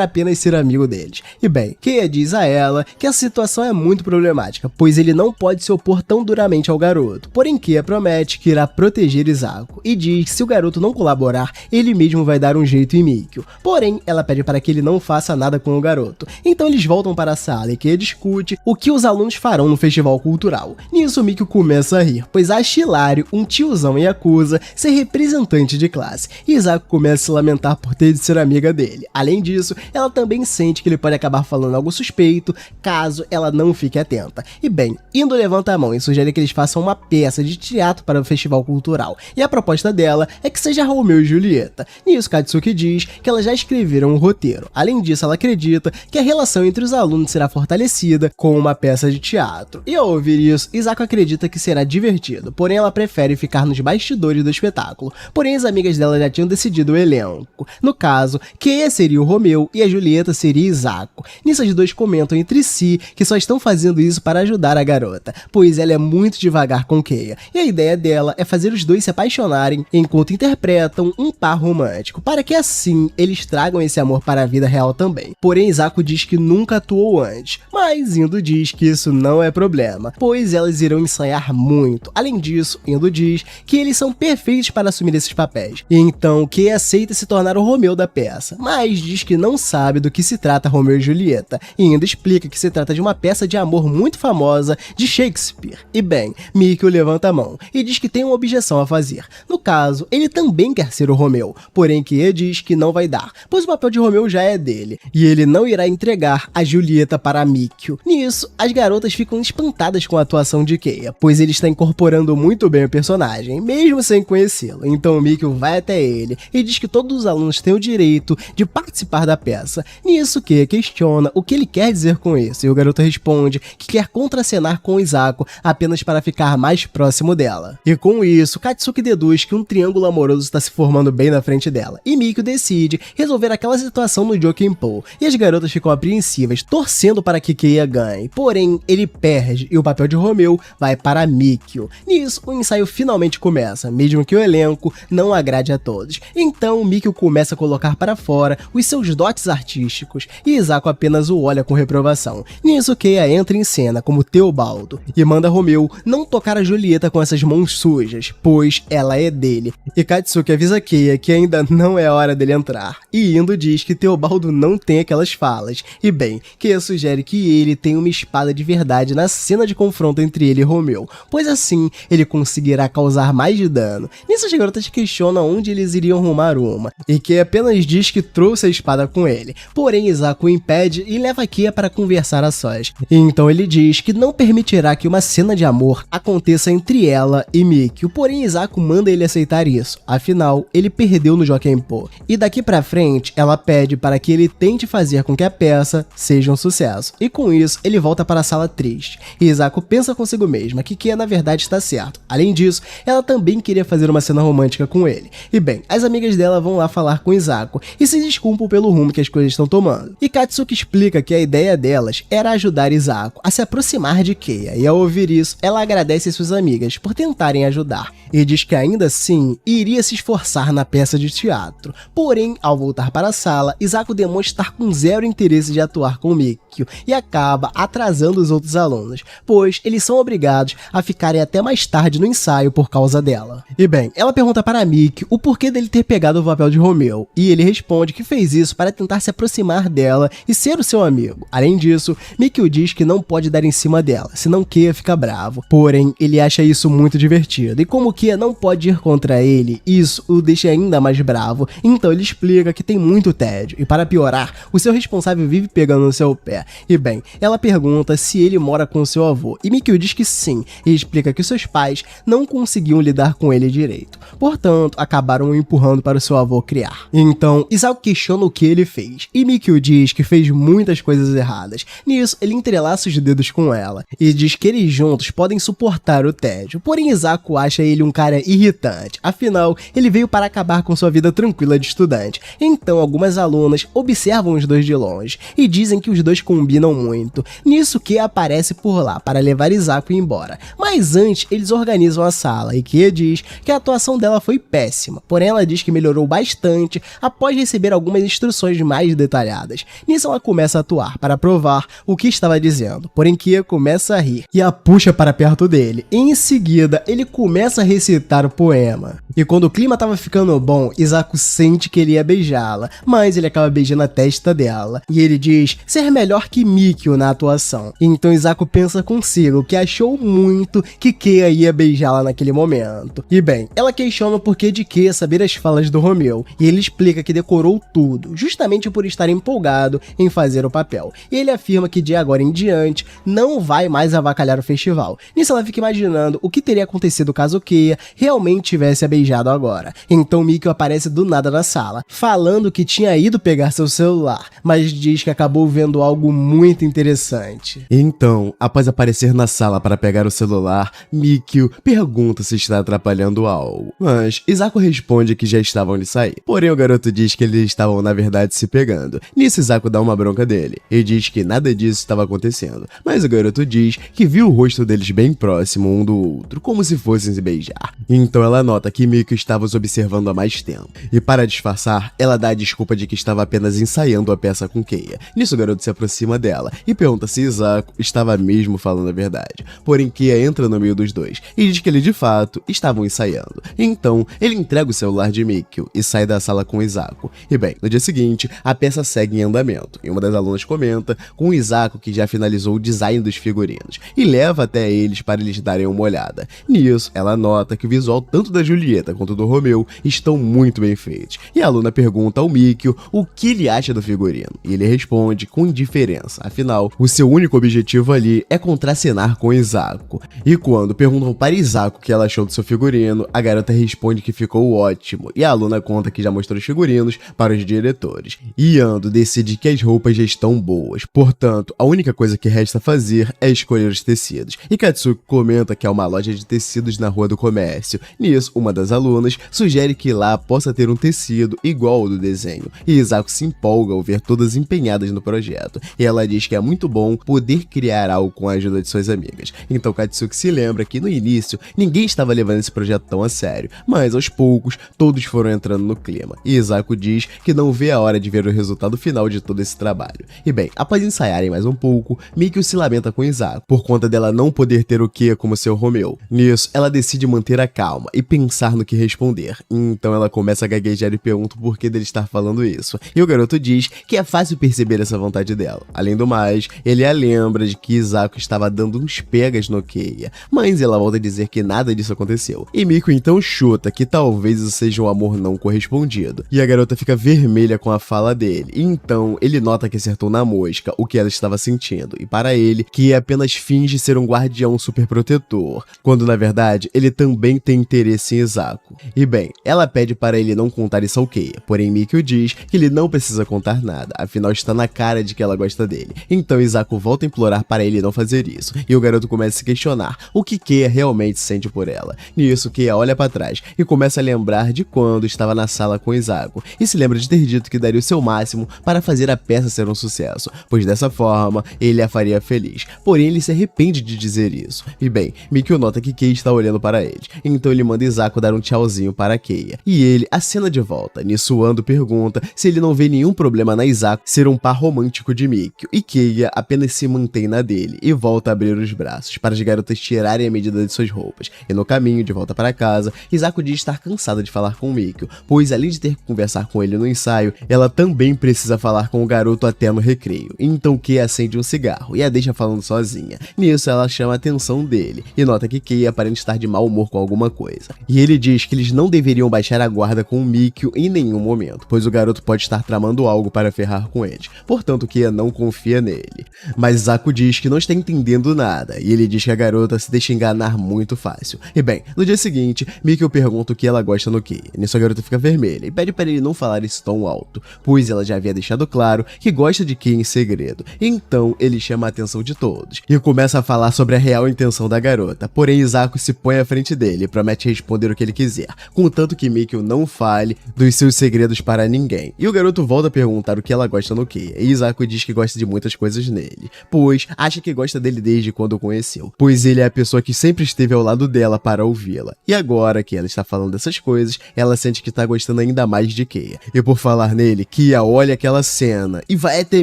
apenas ser amigo deles. E bem, Kei diz a ela que a situação é muito problemática, pois ele não pode se opor tão duramente ao garoto. Porém Kei promete que irá proteger Izako e diz que se o garoto não colaborar, ele mesmo vai dar um jeito em Mikio. Porém, ela pede para que ele não faça nada com o garoto. Então eles voltam para a sala e Kei discute o que os alunos farão no festival cultural. Nisso Mikio começa a rir, pois acha hilário um tiozão Yakuza ser representante de classe. E Izako começa a se lamentar por ter de ser amiga dele. Além disso, ela também sente que ele pode acabar falando algo suspeito caso ela não fique atenta. E bem, Indo levanta a mão e sugere que eles façam uma peça de teatro para o festival cultural. E a proposta dela é que seja Romeu e Julieta. Nisso Katsuki diz que elas já escreveram um roteiro. Além disso, ela acredita que a relação entre os alunos será fortalecida com uma peça de teatro. E ao ouvir isso, Izako acredita que será divertido, porém ela prefere ficar nos bastidores do espetáculo. Porém as amigas dela já tinham decidido o elenco. No caso, Kei seria o Romeu e a Julieta seria Izako. Nisso as dois comentam entre si que só estão fazendo isso para ajudar a garota, pois ela é muito devagar com Kei. E a ideia dela é fazer os dois se apaixonarem enquanto interpretam um par romântico, para que assim eles tragam esse amor para a vida real também. Porém Izako diz que nunca atuou antes, mas Indo diz que isso não é problema, pois elas irão ensaiar muito. Além disso, Indo diz que eles são perfeitos para assumir esses papéis, e então Kei aceita se tornar o Romeu da peça, mas diz que não sabe do que se trata Romeu e Julieta, e Indo explica que se trata de uma peça de amor muito famosa de Shakespeare. E bem, Mikio levanta a mão e diz que tem uma objeção a fazer. No caso, ele também quer ser o Romeu, porém Kei diz que não vai dar, pois o papel de Romeu já é dele, e ele não irá entregar a Julieta para Mikio. Nisso, as garotas ficam espantadas com a atuação de Kei, pois ele está incorporando muito bem o personagem, mesmo sem conhecê-lo. Então Mikio vai até ele e diz que todos os alunos têm o direito de participar da peça. Nisso, Kei questiona o que ele quer dizer com isso, e o garoto responde que quer contracenar com Izako apenas para ficar mais próximo dela. E com isso, Katsuki deduz que um triângulo amoroso está se formando bem na frente dela, e Mikio decide resolver aquela situação no Jokenpou, e as garotas ficam apreensivas, torcendo para que Kei ganhe. Porém, ele perde e o papel de Romeu vai para Mikio. Nisso, o ensaio finalmente começa, mesmo que o elenco não agrade a todos. Então, Mikio começa a colocar para fora os seus dotes artísticos, e Izako apenas o olha com reprovação. Nisso, Kei entra em cena como Teobaldo e manda Romeu não tocar a Julieta com essas mãos sujas, pois ela é dele. E Katsuki avisa Kei que ainda não é hora dele entrar, e Indo diz que Teobaldo não tem aquelas falas. E bem, Kei sugere que ele tenha uma espada de verdade na cena de confronto entre ele e Romeu, pois assim ele conseguirá causar mais de dano. Nisso as garotas questionam onde eles iriam arrumar uma, e Kei apenas diz que trouxe a espada com ele. Porém Izako o impede e leva Kei para conversar a sós. E então ele diz que não permitirá que uma cena de amor aconteça entre ela e Mikio, porém Izako manda ele aceitar isso, afinal ele perdeu no Jokenpou. E daqui pra frente ela pede para que ele tente fazer com que a peça seja um sucesso. sucesso. E com isso, ele volta para a sala triste. E Isako pensa consigo mesma que Keiya na verdade está certo. Além disso, ela também queria fazer uma cena romântica com ele. E bem, as amigas dela vão lá falar com Isako e se desculpam pelo rumo que as coisas estão tomando. E Katsuki explica que a ideia delas era ajudar Isako a se aproximar de Keiya, e ao ouvir isso, ela agradece suas amigas por tentarem ajudar. E diz que ainda assim, iria se esforçar na peça de teatro. Porém, ao voltar para a sala, Isako demonstra estar com zero interesse de atuar com Mikio e acaba atrasando os outros alunos, pois eles são obrigados a ficarem até mais tarde no ensaio por causa dela. E bem, ela pergunta para Mikio o porquê dele ter pegado o papel de Romeu, e ele responde que fez isso para tentar se aproximar dela e ser o seu amigo. Além disso, Mikio diz que não pode dar em cima dela, senão Keiya fica bravo. Porém, ele acha isso muito divertido, e como Keiya não pode ir contra ele, isso o deixa ainda mais bravo, então ele explica que tem muito tédio, e para piorar, o seu responsável vive pegando no seu pé. E bem, ela pergunta se ele mora com seu avô, e Mikio diz que sim, e explica que seus pais não conseguiam lidar com ele direito, portanto, acabaram o empurrando para o seu avô criar. Então, Isako questiona o que ele fez, e Mikio diz que fez muitas coisas erradas. Nisso, ele entrelaça os dedos com ela, e diz que eles juntos podem suportar o tédio, porém Isako acha ele um cara irritante, afinal, ele veio para acabar com sua vida tranquila de estudante. Então, algumas alunas observam os dois de longe, e dizem que os dois combinam muito. Nisso, Keiya aparece por lá para levar Isako embora, mas antes eles organizam a sala, e Keiya diz que a atuação dela foi péssima, porém ela diz que melhorou bastante após receber algumas instruções mais detalhadas. Nisso ela começa a atuar para provar o que estava dizendo, porém Keiya começa a rir e a puxa para perto dele. Em seguida, ele começa a recitar o poema. E quando o clima estava ficando bom, Isako sente que ele ia beijá-la, mas ele acaba beijando a testa dela. E ele diz ser melhor que Mikio na atuação. Então Isako pensa consigo que achou muito que Keiya ia beijá-la naquele momento. E bem, ela questiona o porquê de Keiya saber as falas do Romeu, e ele explica que decorou tudo, justamente por estar empolgado em fazer o papel. E ele afirma que de agora em diante não vai mais avacalhar o festival. Nisso ela fica imaginando o que teria acontecido caso Keiya realmente tivesse a beijado agora. Então Mikio aparece do nada na sala, falando que tinha ido pegar seu celular, mas diz que acabou vendo algo muito interessante. Então, após aparecer na sala para pegar o celular, Mikio pergunta se está atrapalhando algo, mas Isako responde que já estavam de sair. Porém, o garoto diz que eles estavam na verdade se pegando. Nisso, Isako dá uma bronca dele e diz que nada disso estava acontecendo, mas o garoto diz que viu o rosto deles bem próximo um do outro, como se fossem se beijar. Então ela nota que Mikio estava os observando há mais tempo, e para disfarçar, ela dá a desculpa de que estava apenas ensaiando a peça com Keiya. Nisso, o garoto se aproxima dela e pergunta se Isako estava mesmo falando a verdade. Porém, Keiya entra no meio dos dois e diz que eles de fato estavam ensaiando. Então, ele entrega o celular de Mikio e sai da sala com Isako. E bem, no dia seguinte, a peça segue em andamento, e uma das alunas comenta com o Isako que já finalizou o design dos figurinos e leva até eles para eles darem uma olhada. Nisso, ela nota que o visual tanto da Julieta quanto do Romeu estão muito bem feitos, e a aluna pergunta ao Mikio o que ele acha do figurino, e ele responde com indiferença, afinal, o seu único objetivo ali é contracenar com Isako. E quando perguntam para Isako o que ela achou do seu figurino, a garota responde que ficou ótimo, e a aluna conta que já mostrou os figurinos para os diretores. E Ando decide que as roupas já estão boas, portanto, a única coisa que resta fazer é escolher os tecidos. E Katsuki comenta que há uma loja de tecidos na Rua do Comércio. Nisso, uma das alunas sugere que lá possa ter um tecido igual ao do desenho, e Isako se empolga ao ver todas empenhadas no projeto, e ela diz que é muito bom poder criar algo com a ajuda de suas amigas. Então Katsuki se lembra que no início ninguém estava levando esse projeto tão a sério, mas aos poucos todos foram entrando no clima, e Isako diz que não vê a hora de ver o resultado final de todo esse trabalho. E bem, após ensaiarem mais um pouco, Mikio se lamenta com Isako por conta dela não poder ter o Keiya como seu Romeu. Nisso, ela decide manter a calma e pensar no que responder. Então ela começa a gaguejar e pergunta o porquê dele estar falando isso. E o garoto diz que é fácil perceber essa vontade dela. Além do mais, ele a lembra de que Isako estava dando uns pegas no Keiya, mas ela volta a dizer que nada disso aconteceu. E Mikio então chuta que talvez isso seja um amor não correspondido. E a garota fica vermelha com a fala dele. Então ele nota que acertou na mosca o que ela estava sentindo, e para ele, Keiya apenas finge ser um guardião super protetor, quando na verdade ele também tem interesse em Isako. E bem, ela pede para ele não contar isso ao Keiya, porém Mikio diz que ele não precisa contar nada, afinal está na cara de que ela gosta gosta dele. Então Izako volta a implorar para ele não fazer isso, e o garoto começa a se questionar o que Keiya realmente sente por ela. Nisso, Keiya olha para trás e começa a lembrar de quando estava na sala com Izako, e se lembra de ter dito que daria o seu máximo para fazer a peça ser um sucesso, pois dessa forma ele a faria feliz. Porém, ele se arrepende de dizer isso. E bem, Mikio nota que Keiya está olhando para ele, então ele manda Izako dar um tchauzinho para Keiya, e ele acena de volta. Nisso, Ando pergunta se ele não vê nenhum problema na Izako ser um par romântico de Mikio, e Keiya apenas se mantém na dele e volta a abrir os braços para as garotas tirarem a medida de suas roupas. E no caminho de volta para casa, Izako diz estar cansada de falar com Mikio, pois além de ter que conversar com ele no ensaio, ela também precisa falar com o garoto até no recreio. Então Keiya acende um cigarro e a deixa falando sozinha. Nisso, ela chama a atenção dele e nota que Keiya aparenta estar de mau humor com alguma coisa. E ele diz que eles não deveriam baixar a guarda com o Mikio em nenhum momento, pois o garoto pode estar tramando algo para ferrar com eles. Portanto, Keiya não confia nele. Mas Izako diz que não está entendendo nada, e ele diz que a garota se deixa enganar muito fácil. E bem, no dia seguinte, Mikio pergunta o que ela gosta no Keiya. Nisso, a garota fica vermelha e pede para ele não falar isso tão alto, pois ela já havia deixado claro que gosta de Keiya em segredo. Então, ele chama a atenção de todos e começa a falar sobre a real intenção da garota. Porém, Izako se põe à frente dele e promete responder o que ele quiser, contanto que Mikio não fale dos seus segredos para ninguém. E o garoto volta a perguntar o que ela gosta no Keiya, e Izako diz que gosta de muitas coisas nele, pois acha que gosta dele desde quando o conheceu, pois ele é a pessoa que sempre esteve ao lado dela para ouvi-la. E agora que ela está falando dessas coisas, ela sente que está gostando ainda mais de Keiya. E por falar nele, Keiya olha aquela cena e vai até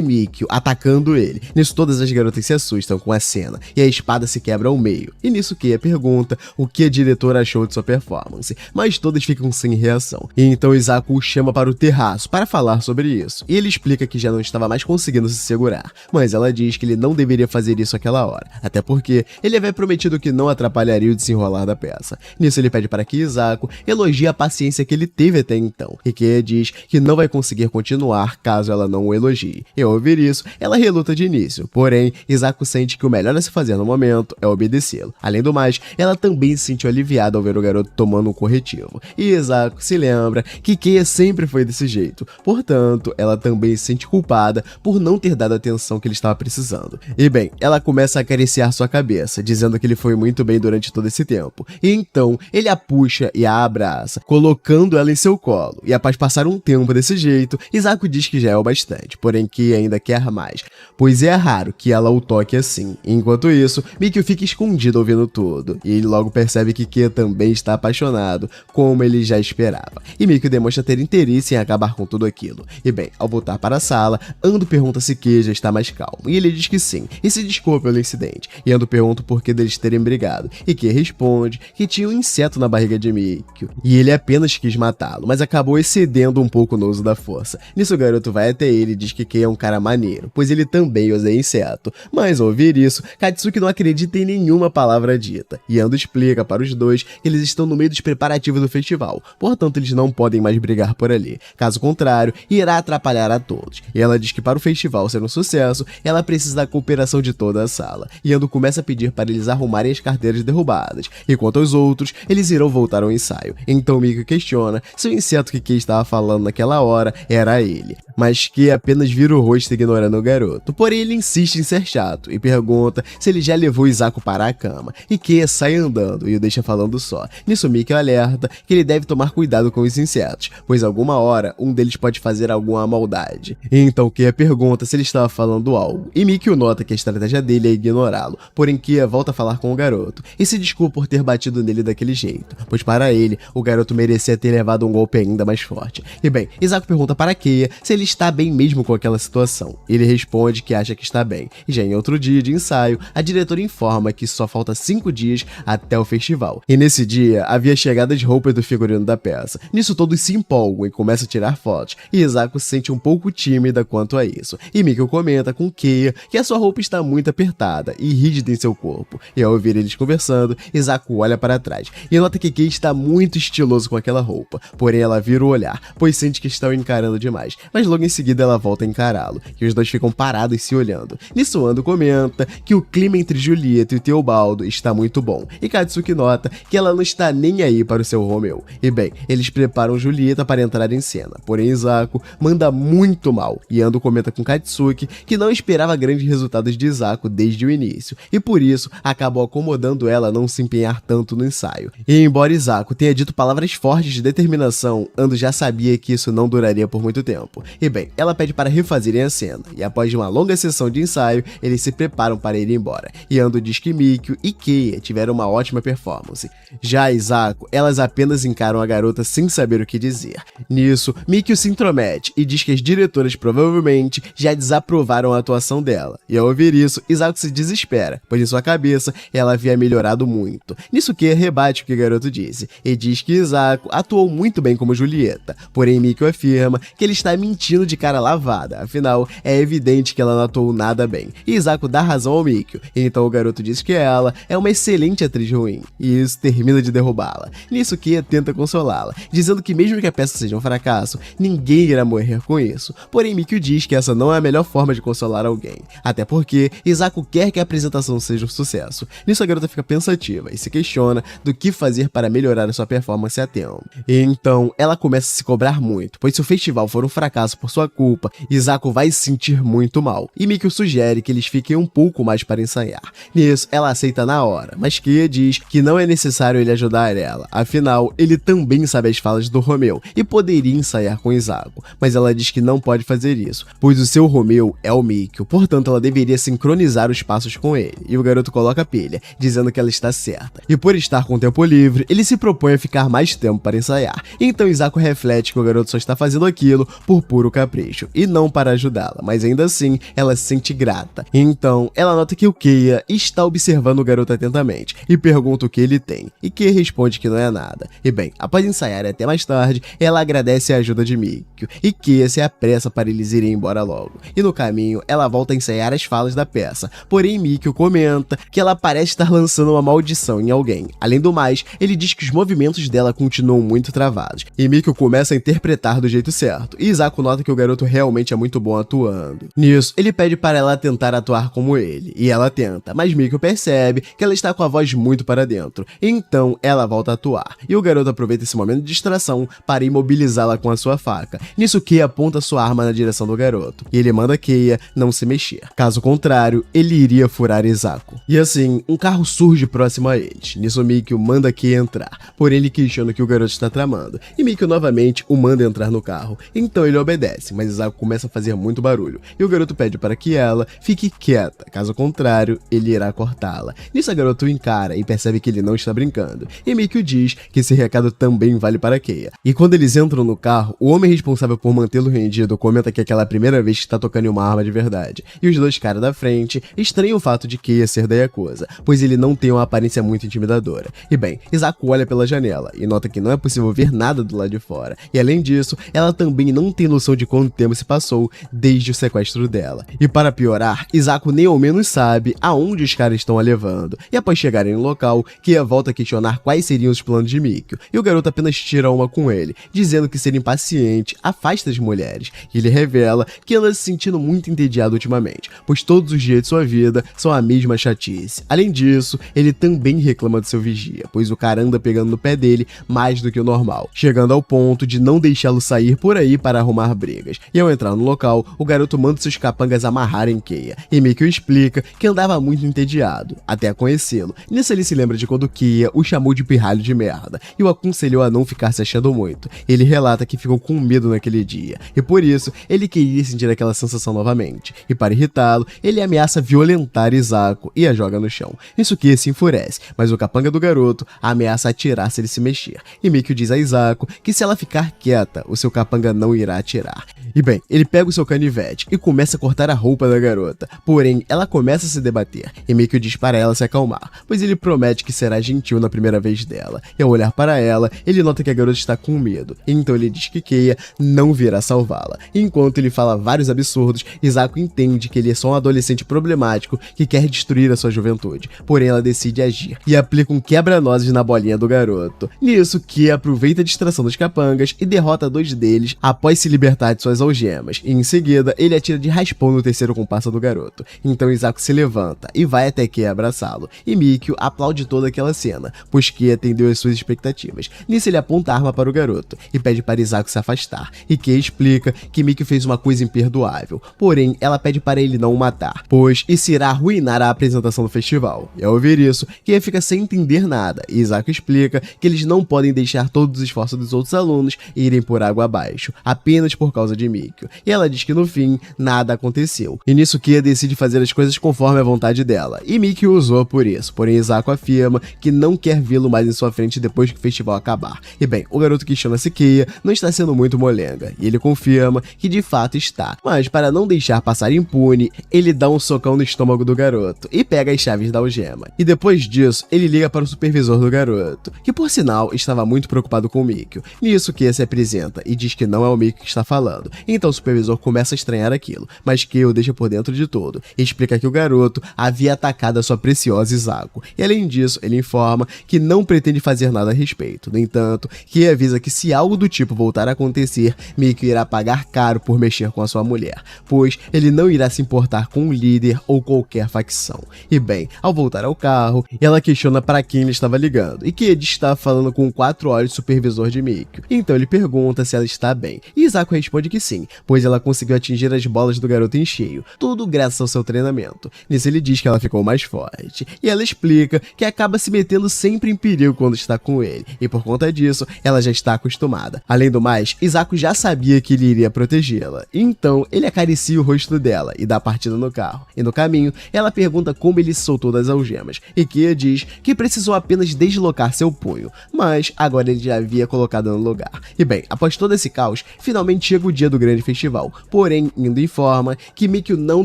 Mikio, atacando ele. Nisso, todas as garotas se assustam com a cena e a espada se quebra ao meio. E nisso, Keiya pergunta o que a diretora achou de sua performance, mas todas ficam sem reação. E então Izako o chama para o terraço para falar sobre isso, e ele explica que já não estava mais conseguindo se segurar, mas ela diz que ele não deveria fazer isso aquela hora, até porque ele havia prometido que não atrapalharia o desenrolar da peça. Nisso, ele pede para que Izako elogie a paciência que ele teve até então, e Keiya diz que não vai conseguir continuar caso ela não o elogie. E ao ouvir isso, ela reluta de início, porém Izako sente que o melhor a se fazer no momento é obedecê-lo. Além do mais, ela também se sentiu aliviada ao ver o garoto tomando um corretivo, e Izako se lembra que Keiya sempre foi desse jeito, portanto, ela também se sente culpada por não ter dado a atenção que ele estava precisando. E bem, ela começa a acariciar sua cabeça, dizendo que ele foi muito bem durante todo esse tempo, e então ele a puxa e a abraça, colocando ela em seu colo, e após passar um tempo desse jeito, Izako diz que já é o bastante, porém Keiya ainda quer mais, pois é raro que ela o toque assim. Enquanto isso, Mikio fica escondido ouvindo tudo, e ele logo percebe que Keiya também está apaixonado, como ele já esperava, e Mikio demonstra ter interesse em acabar com tudo aquilo. E bem, ao voltar para a sala, Ando pergunta se Keiya já está mais calmo, e ele diz que sim, e se desculpa pelo incidente, e Ando pergunta o porquê deles terem brigado, e Keiya responde que tinha um inseto na barriga de Mikio, e ele apenas quis matá-lo, mas acabou excedendo um pouco no uso da força. Nisso, o garoto vai até ele e diz que Keiya é um cara maneiro, pois ele também usa inseto, mas ao ouvir isso, Katsuki não acredita em nenhuma palavra dita, e Ando explica para os dois que eles estão no meio dos preparativos do festival, portanto eles não podem mais brigar por ali, caso contrário, irá atrapalhar a todos. E ela diz que para o festival ser um sucesso, ela precisa da cooperação de toda a sala, e Ando começa a pedir para eles arrumarem as carteiras derrubadas, e quanto aos outros, eles irão voltar ao ensaio. Então Mikio questiona se o inseto que Keiya estava falando naquela hora era ele, mas Keiya apenas vira o rosto ignorando o garoto. Porém, ele insiste em ser chato e pergunta se ele já levou Izako para a cama, e Keiya sai andando e o deixa falando só. Nisso, Mikio alerta que ele deve tomar cuidado com os insetos, pois alguma hora um deles pode fazer alguma maldade. Então Keiya pergunta se ele estava falando algo, e Mikio nota que a estratégia dele é ignorá-lo, porém Keiya volta a falar com o garoto e se desculpa por ter batido nele daquele jeito, pois para ele, o garoto merecia ter levado um golpe ainda mais forte. E bem, Izako pergunta para Keiya se ele está bem mesmo com aquela situação. Ele responde que acha que está bem, e já em outro dia de ensaio, a diretora informa que só falta 5 dias até o festival, e nesse dia havia chegado as roupas do figurino da peça. Nisso, todos se empolgam e começam a tirar fotos, e Izako se sente um pouco tímida quanto a isso, e Mikio comenta com Keiya que a sua roupa está muito apertada e rígida em seu corpo, e ao ouvir eles conversando, Izako olha para trás e nota que Keiya está muito estiloso com aquela roupa, porém ela vira o olhar, pois sente que estão encarando demais, mas logo logo em seguida ela volta a encará-lo, e os dois ficam parados se olhando. Nisso Ando comenta que o clima entre Julieta e Teobaldo está muito bom, e Katsuki nota que ela não está nem aí para o seu Romeu. E bem, eles preparam Julieta para entrar em cena, porém Isako manda muito mal, e Ando comenta com Katsuki que não esperava grandes resultados de Isako desde o início, e por isso acabou acomodando ela a não se empenhar tanto no ensaio. E embora Isako tenha dito palavras fortes de determinação, Ando já sabia que isso não duraria por muito tempo. E bem, ela pede para refazerem a cena, e após uma longa sessão de ensaio, eles se preparam para ir embora. E Ando diz que Mikio e Keiya tiveram uma ótima performance. Já Isako, elas apenas encaram a garota sem saber o que dizer. Nisso, Mikio se intromete e diz que as diretoras provavelmente já desaprovaram a atuação dela. E ao ouvir isso, Isako se desespera, pois em sua cabeça ela havia melhorado muito. Nisso Keiya rebate o que o garoto disse, e diz que Isako atuou muito bem como Julieta, porém Mikio afirma que ele está mentindo de cara lavada, afinal é evidente que ela não atuou nada bem. E Isako dá razão ao Mikio, então o garoto diz que ela é uma excelente atriz ruim, e isso termina de derrubá-la. Nisso Keiya tenta consolá-la, dizendo que mesmo que a peça seja um fracasso, ninguém irá morrer com isso. Porém Mikio diz que essa não é a melhor forma de consolar alguém, até porque Isako quer que a apresentação seja um sucesso. Nisso a garota fica pensativa e se questiona do que fazer para melhorar a sua performance a tempo. E então ela começa a se cobrar muito, pois se o festival for um fracasso por sua culpa, Isako vai se sentir muito mal, e Mikio sugere que eles fiquem um pouco mais para ensaiar. Nisso ela aceita na hora, mas Keiya diz que não é necessário ele ajudar ela, afinal ele também sabe as falas do Romeu e poderia ensaiar com Isako, mas ela diz que não pode fazer isso, pois o seu Romeu é o Mikio, portanto ela deveria sincronizar os passos com ele, e o garoto coloca pilha, dizendo que ela está certa. E por estar com tempo livre, ele se propõe a ficar mais tempo para ensaiar, então Isako reflete que o garoto só está fazendo aquilo por puro capricho, e não para ajudá-la, mas ainda assim ela se sente grata. Então ela nota que o Keiya está observando o garoto atentamente, e pergunta o que ele tem, e Keiya responde que não é nada. E bem, após ensaiar até mais tarde, ela agradece a ajuda de Mikio, e Keiya se apressa para eles irem embora logo. E no caminho, ela volta a ensaiar as falas da peça, porém Mikio comenta que ela parece estar lançando uma maldição em alguém. Além do mais, ele diz que os movimentos dela continuam muito travados, e Mikio começa a interpretar do jeito certo, e Isako nota que o garoto realmente é muito bom atuando. Nisso, ele pede para ela tentar atuar como ele, e ela tenta, mas Mikio percebe que ela está com a voz muito para dentro, então ela volta a atuar, e o garoto aproveita esse momento de distração para imobilizá-la com a sua faca. Nisso Keiya aponta sua arma na direção do garoto, e ele manda Keiya não se mexer, caso contrário, ele iria furar Isako. E assim, um carro surge próximo a eles. Nisso Mikio manda Keiya entrar, porém ele questiona o que o garoto está tramando, e Mikio novamente o manda entrar no carro, então ele obedece, mas Isako começa a fazer muito barulho, e o garoto pede para que ela fique quieta, caso contrário, ele irá cortá-la. Nisso a garota o encara e percebe que ele não está brincando, e Mikio diz que esse recado também vale para Keiya. E quando eles entram no carro, o homem responsável por mantê-lo rendido comenta que é aquela primeira vez que está tocando em uma arma de verdade, e os dois caras da frente estranham o fato de Keiya ser da Yakuza, pois ele não tem uma aparência muito intimidadora. E bem, Isako olha pela janela e nota que não é possível ver nada do lado de fora, e além disso, ela também não tem noção de quanto tempo se passou desde o sequestro dela. E para piorar, Isako nem ao menos sabe aonde os caras estão a levando, e após chegarem no local, Keiya volta a questionar quais seriam os planos de Mikio, e o garoto apenas tira uma com ele, dizendo que ser impaciente afasta as mulheres, e ele revela que ela se sentindo muito entediada ultimamente, pois todos os dias de sua vida são a mesma chatice. Além disso, ele também reclama do seu vigia, pois o cara anda pegando no pé dele mais do que o normal, chegando ao ponto de não deixá-lo sair por aí para arrumar brigas. E ao entrar no local, o garoto manda seus capangas amarrarem Keiya, e Mikio explica que andava muito entediado, até a conhecê-lo. Nisso ele se lembra de quando Keiya o chamou de pirralho de merda, e o aconselhou a não ficar se achando muito. Ele relata que ficou com medo naquele dia, e por isso ele queria sentir aquela sensação novamente, e para irritá-lo, ele ameaça violentar Isako e a joga no chão. Isso Keiya se enfurece, mas o capanga do garoto ameaça atirar se ele se mexer, e Mikio diz a Isako que se ela ficar quieta, o seu capanga não irá atirar. E bem, ele pega o seu canivete e começa a cortar a roupa da garota, porém ela começa a se debater, e Mikio diz para ela se acalmar, pois ele promete que será gentil na primeira vez dela, e ao olhar para ela, ele nota que a garota está com medo, então ele diz que Keiya não virá salvá-la. Enquanto ele fala vários absurdos, Isako entende que ele é só um adolescente problemático que quer destruir a sua juventude, porém ela decide agir, e aplica um quebra-nozes na bolinha do garoto. Nisso, Keiya aproveita a distração dos capangas e derrota dois deles após se libertar soltar de suas algemas, e em seguida ele atira de raspão no terceiro compasso do garoto. Então Izako se levanta e vai até Kei abraçá-lo, e Mikio aplaude toda aquela cena, pois Kei atendeu às suas expectativas. Nisso ele aponta a arma para o garoto e pede para Izako se afastar, e Kei explica que Mikio fez uma coisa imperdoável, porém ela pede para ele não o matar, pois isso irá arruinar a apresentação do festival. E ao ouvir isso, Kei fica sem entender nada, e Izako explica que eles não podem deixar todos os esforços dos outros alunos irem por água abaixo, apenas por causa de Mikio. E ela diz que no fim, nada aconteceu. E nisso Kei decide fazer as coisas conforme a vontade dela, e Mikio usou por isso, porém Izako afirma que não quer vê-lo mais em sua frente depois que o festival acabar. E bem, o garoto questiona se Kei não está sendo muito molenga, e ele confirma que de fato está, mas para não deixar passar impune, ele dá um socão no estômago do garoto e pega as chaves da algema. E depois disso, ele liga para o supervisor do garoto, que por sinal estava muito preocupado com o Mikio. Nisso Kei se apresenta e diz que não é o Mikio que está falando, então o supervisor começa a estranhar aquilo, mas Kei o deixa por dentro de tudo e explica que o garoto havia atacado a sua preciosa Izako, e além disso, ele informa que não pretende fazer nada a respeito. No entanto, Kei avisa que se algo do tipo voltar a acontecer, Mikio irá pagar caro por mexer com a sua mulher, pois ele não irá se importar com um líder ou qualquer facção. E bem, ao voltar ao carro, ela questiona para quem ele estava ligando, e que ele está falando com o 4 olhos supervisor de Mikio. Então ele pergunta se ela está bem, e Izako responde que sim, pois ela conseguiu atingir as bolas do garoto em cheio, tudo graças ao seu treinamento. Nisso ele diz que ela ficou mais forte, e ela explica que acaba se metendo sempre em perigo quando está com ele, e por conta disso, ela já está acostumada. Além do mais, Izako já sabia que ele iria protegê-la, então ele acaricia o rosto dela e dá partida no carro. E no caminho, ela pergunta como ele se soltou das algemas, e Kei diz que precisou apenas deslocar seu punho, mas agora ele já havia colocado no lugar. E bem, após todo esse caos, finalmente chega o dia do grande festival, porém Indo informa que Mikio não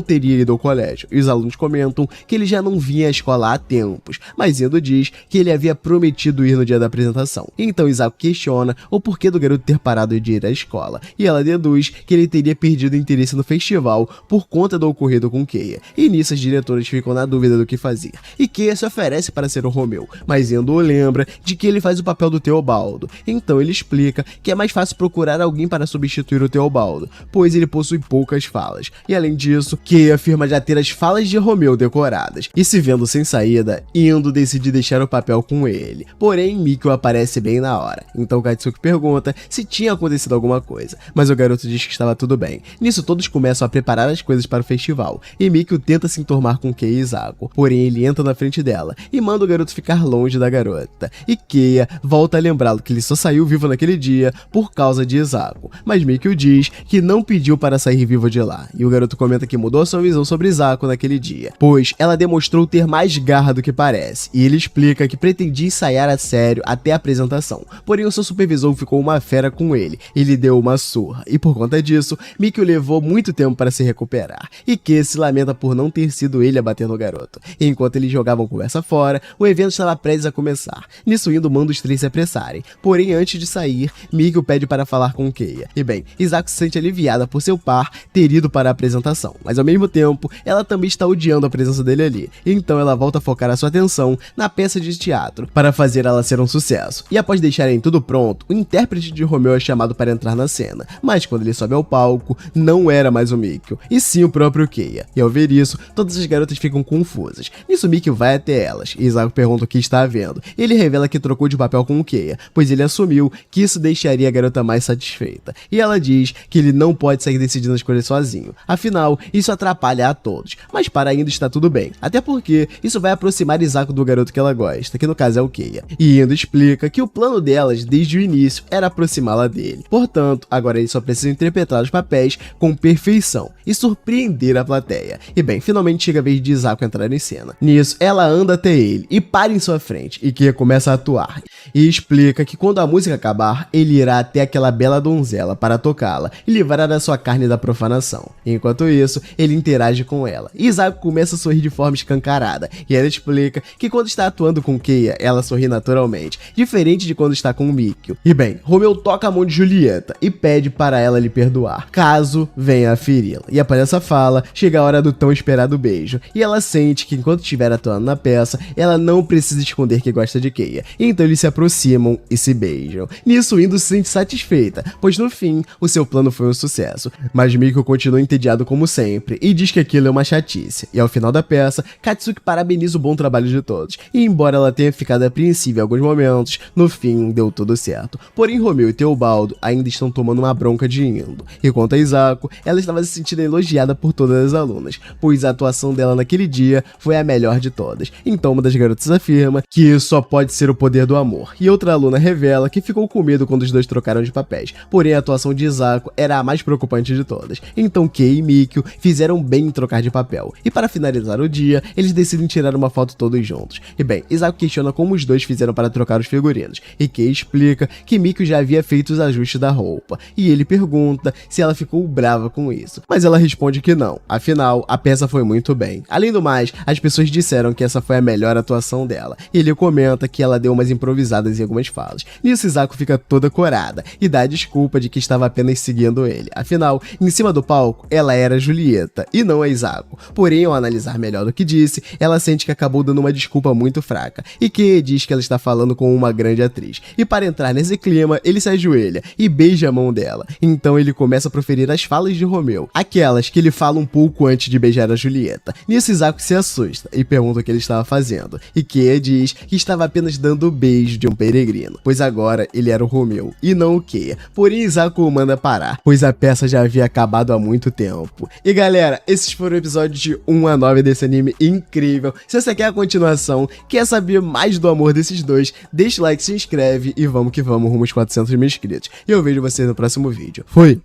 teria ido ao colégio, e os alunos comentam que ele já não vinha à escola há tempos, mas Indo diz que ele havia prometido ir no dia da apresentação. Então Izako questiona o porquê do garoto ter parado de ir à escola, e ela deduz que ele teria perdido interesse no festival por conta do ocorrido com Kei, e nisso as diretoras ficam na dúvida do que fazer, e Kei se oferece para ser o Romeu, mas Indo lembra de que ele faz o papel do Teobaldo. Então ele explica que é mais fácil procurar alguém para substituir o Teobaldo, pois ele possui poucas falas, e além disso, Kei afirma já ter as falas de Romeu decoradas, e se vendo sem saída, Indo decide deixar o papel com ele, porém Mikio aparece bem na hora. Então Katsuki pergunta se tinha acontecido alguma coisa, mas o garoto diz que estava tudo bem. Nisso todos começam a preparar as coisas para o festival, e Mikio tenta se enturmar com Kei e Izako, porém ele entra na frente dela e manda o garoto ficar longe da garota, e Kei volta a lembrá-lo que ele só saiu vivo naquele dia por causa de Izako, mas Mikio diz que não pediu para sair vivo de lá, e o garoto comenta que mudou sua visão sobre Izako naquele dia, pois ela demonstrou ter mais garra do que parece, e ele explica que pretendia ensaiar a sério até a apresentação, porém o seu supervisor ficou uma fera com ele, e lhe deu uma surra, e por conta disso, Mikio levou muito tempo para se recuperar, e Kei se lamenta por não ter sido ele a bater no garoto. E enquanto eles jogavam conversa fora, o evento estava prestes a começar. Nisso Indo manda os três se apressarem, porém antes de sair, Mikio pede para falar com Kei. E bem, Izako se sente aliviada por seu par ter ido para a apresentação, mas ao mesmo tempo, ela também está odiando a presença dele ali, então ela volta a focar a sua atenção na peça de teatro, para fazer ela ser um sucesso. E após deixarem tudo pronto, o intérprete de Romeu é chamado para entrar na cena, mas quando ele sobe ao palco, não era mais o Mikio, e sim o próprio Kei. E ao ver isso, todas as garotas ficam confusas. Nisso Mikio vai até elas, e Izako pergunta o que está havendo. Ele revela que trocou de papel com o Kei, pois ele assumiu que isso deixaria a garota mais satisfeita. E ela diz que ele não pode sair decidindo as coisas sozinho, afinal, isso atrapalha a todos. Mas para Indo está tudo bem, até porque isso vai aproximar Izako do garoto que ela gosta, que no caso é o Kei. E Indo explica que o plano delas, desde o início, era aproximá-la dele. Portanto, agora eles só precisam interpretar os papéis com perfeição e surpreender a plateia. E bem, finalmente chega a vez de Izako entrar em cena. Nisso, ela anda até ele e para em sua frente, e Kei começa a atuar. E explica que quando a música acabar, ele irá até aquela bela donzela para tocá-la e livrar a sua carne da profanação. Enquanto isso, ele interage com ela. E Izako começa a sorrir de forma escancarada, e ela explica que quando está atuando com Kei, ela sorri naturalmente, diferente de quando está com o Mikio. E bem, Romeu toca a mão de Julieta e pede para ela lhe perdoar, caso venha a feri-la. E após essa fala, chega a hora do tão esperado beijo, e ela sente que enquanto estiver atuando na peça, ela não precisa esconder que gosta de Kei. Então eles se aproximam e se beijam. Nisso, Indo se sente satisfeita, pois no fim, o seu plano foi um sucesso, mas Mikio continua entediado como sempre e diz que aquilo é uma chatice. E ao final da peça, Katsuki parabeniza o bom trabalho de todos, e embora ela tenha ficado apreensiva em alguns momentos, no fim deu tudo certo. Porém, Romeu e Teobaldo ainda estão tomando uma bronca de Indo. E quanto a Isako, ela estava se sentindo elogiada por todas as alunas, pois a atuação dela naquele dia foi a melhor de todas. Então uma das garotas afirma que isso só pode ser o poder do amor, e outra aluna revela que ficou com medo quando os dois trocaram de papéis, porém a atuação de Isako era a mais preocupante de todas. Então Kei e Mikio fizeram bem em trocar de papel, e para finalizar o dia, eles decidem tirar uma foto todos juntos. E bem, Isako questiona como os dois fizeram para trocar os figurinos, e Kei explica que Mikio já havia feito os ajustes da roupa, e ele pergunta se ela ficou brava com isso, mas ela responde que não, afinal, a peça foi muito bem. Além do mais, as pessoas disseram que essa foi a melhor atuação dela, e ele comenta que ela deu umas improvisadas em algumas falas. Nisso, Isako fica toda corada, e dá a desculpa de que estava apenas seguindo ele, afinal, em cima do palco, ela era Julieta, e não a Isako. Porém, ao analisar melhor do que disse, ela sente que acabou dando uma desculpa muito fraca, e que diz que ela está falando com uma grande atriz. E para entrar nesse clima, ele se ajoelha e beija a mão dela. Então ele começa a proferir as falas de Romeu, aquelas que ele fala um pouco antes de beijar a Julieta. Nisso, Isako se assusta e pergunta o que ele estava fazendo, e Kei diz que estava apenas dando o beijo de um peregrino, pois agora ele era o Romeu e não o Kei. Porém, Isako o manda parar, pois a peça já havia acabado há muito tempo. E galera, esses foram episódios de 1 a 9 desse anime incrível. Se você quer a continuação, quer saber mais do amor desses dois, deixa o like, se inscreve e vamos que vamos rumo aos 400 mil inscritos. E eu vejo você no próximo vídeo. Fui!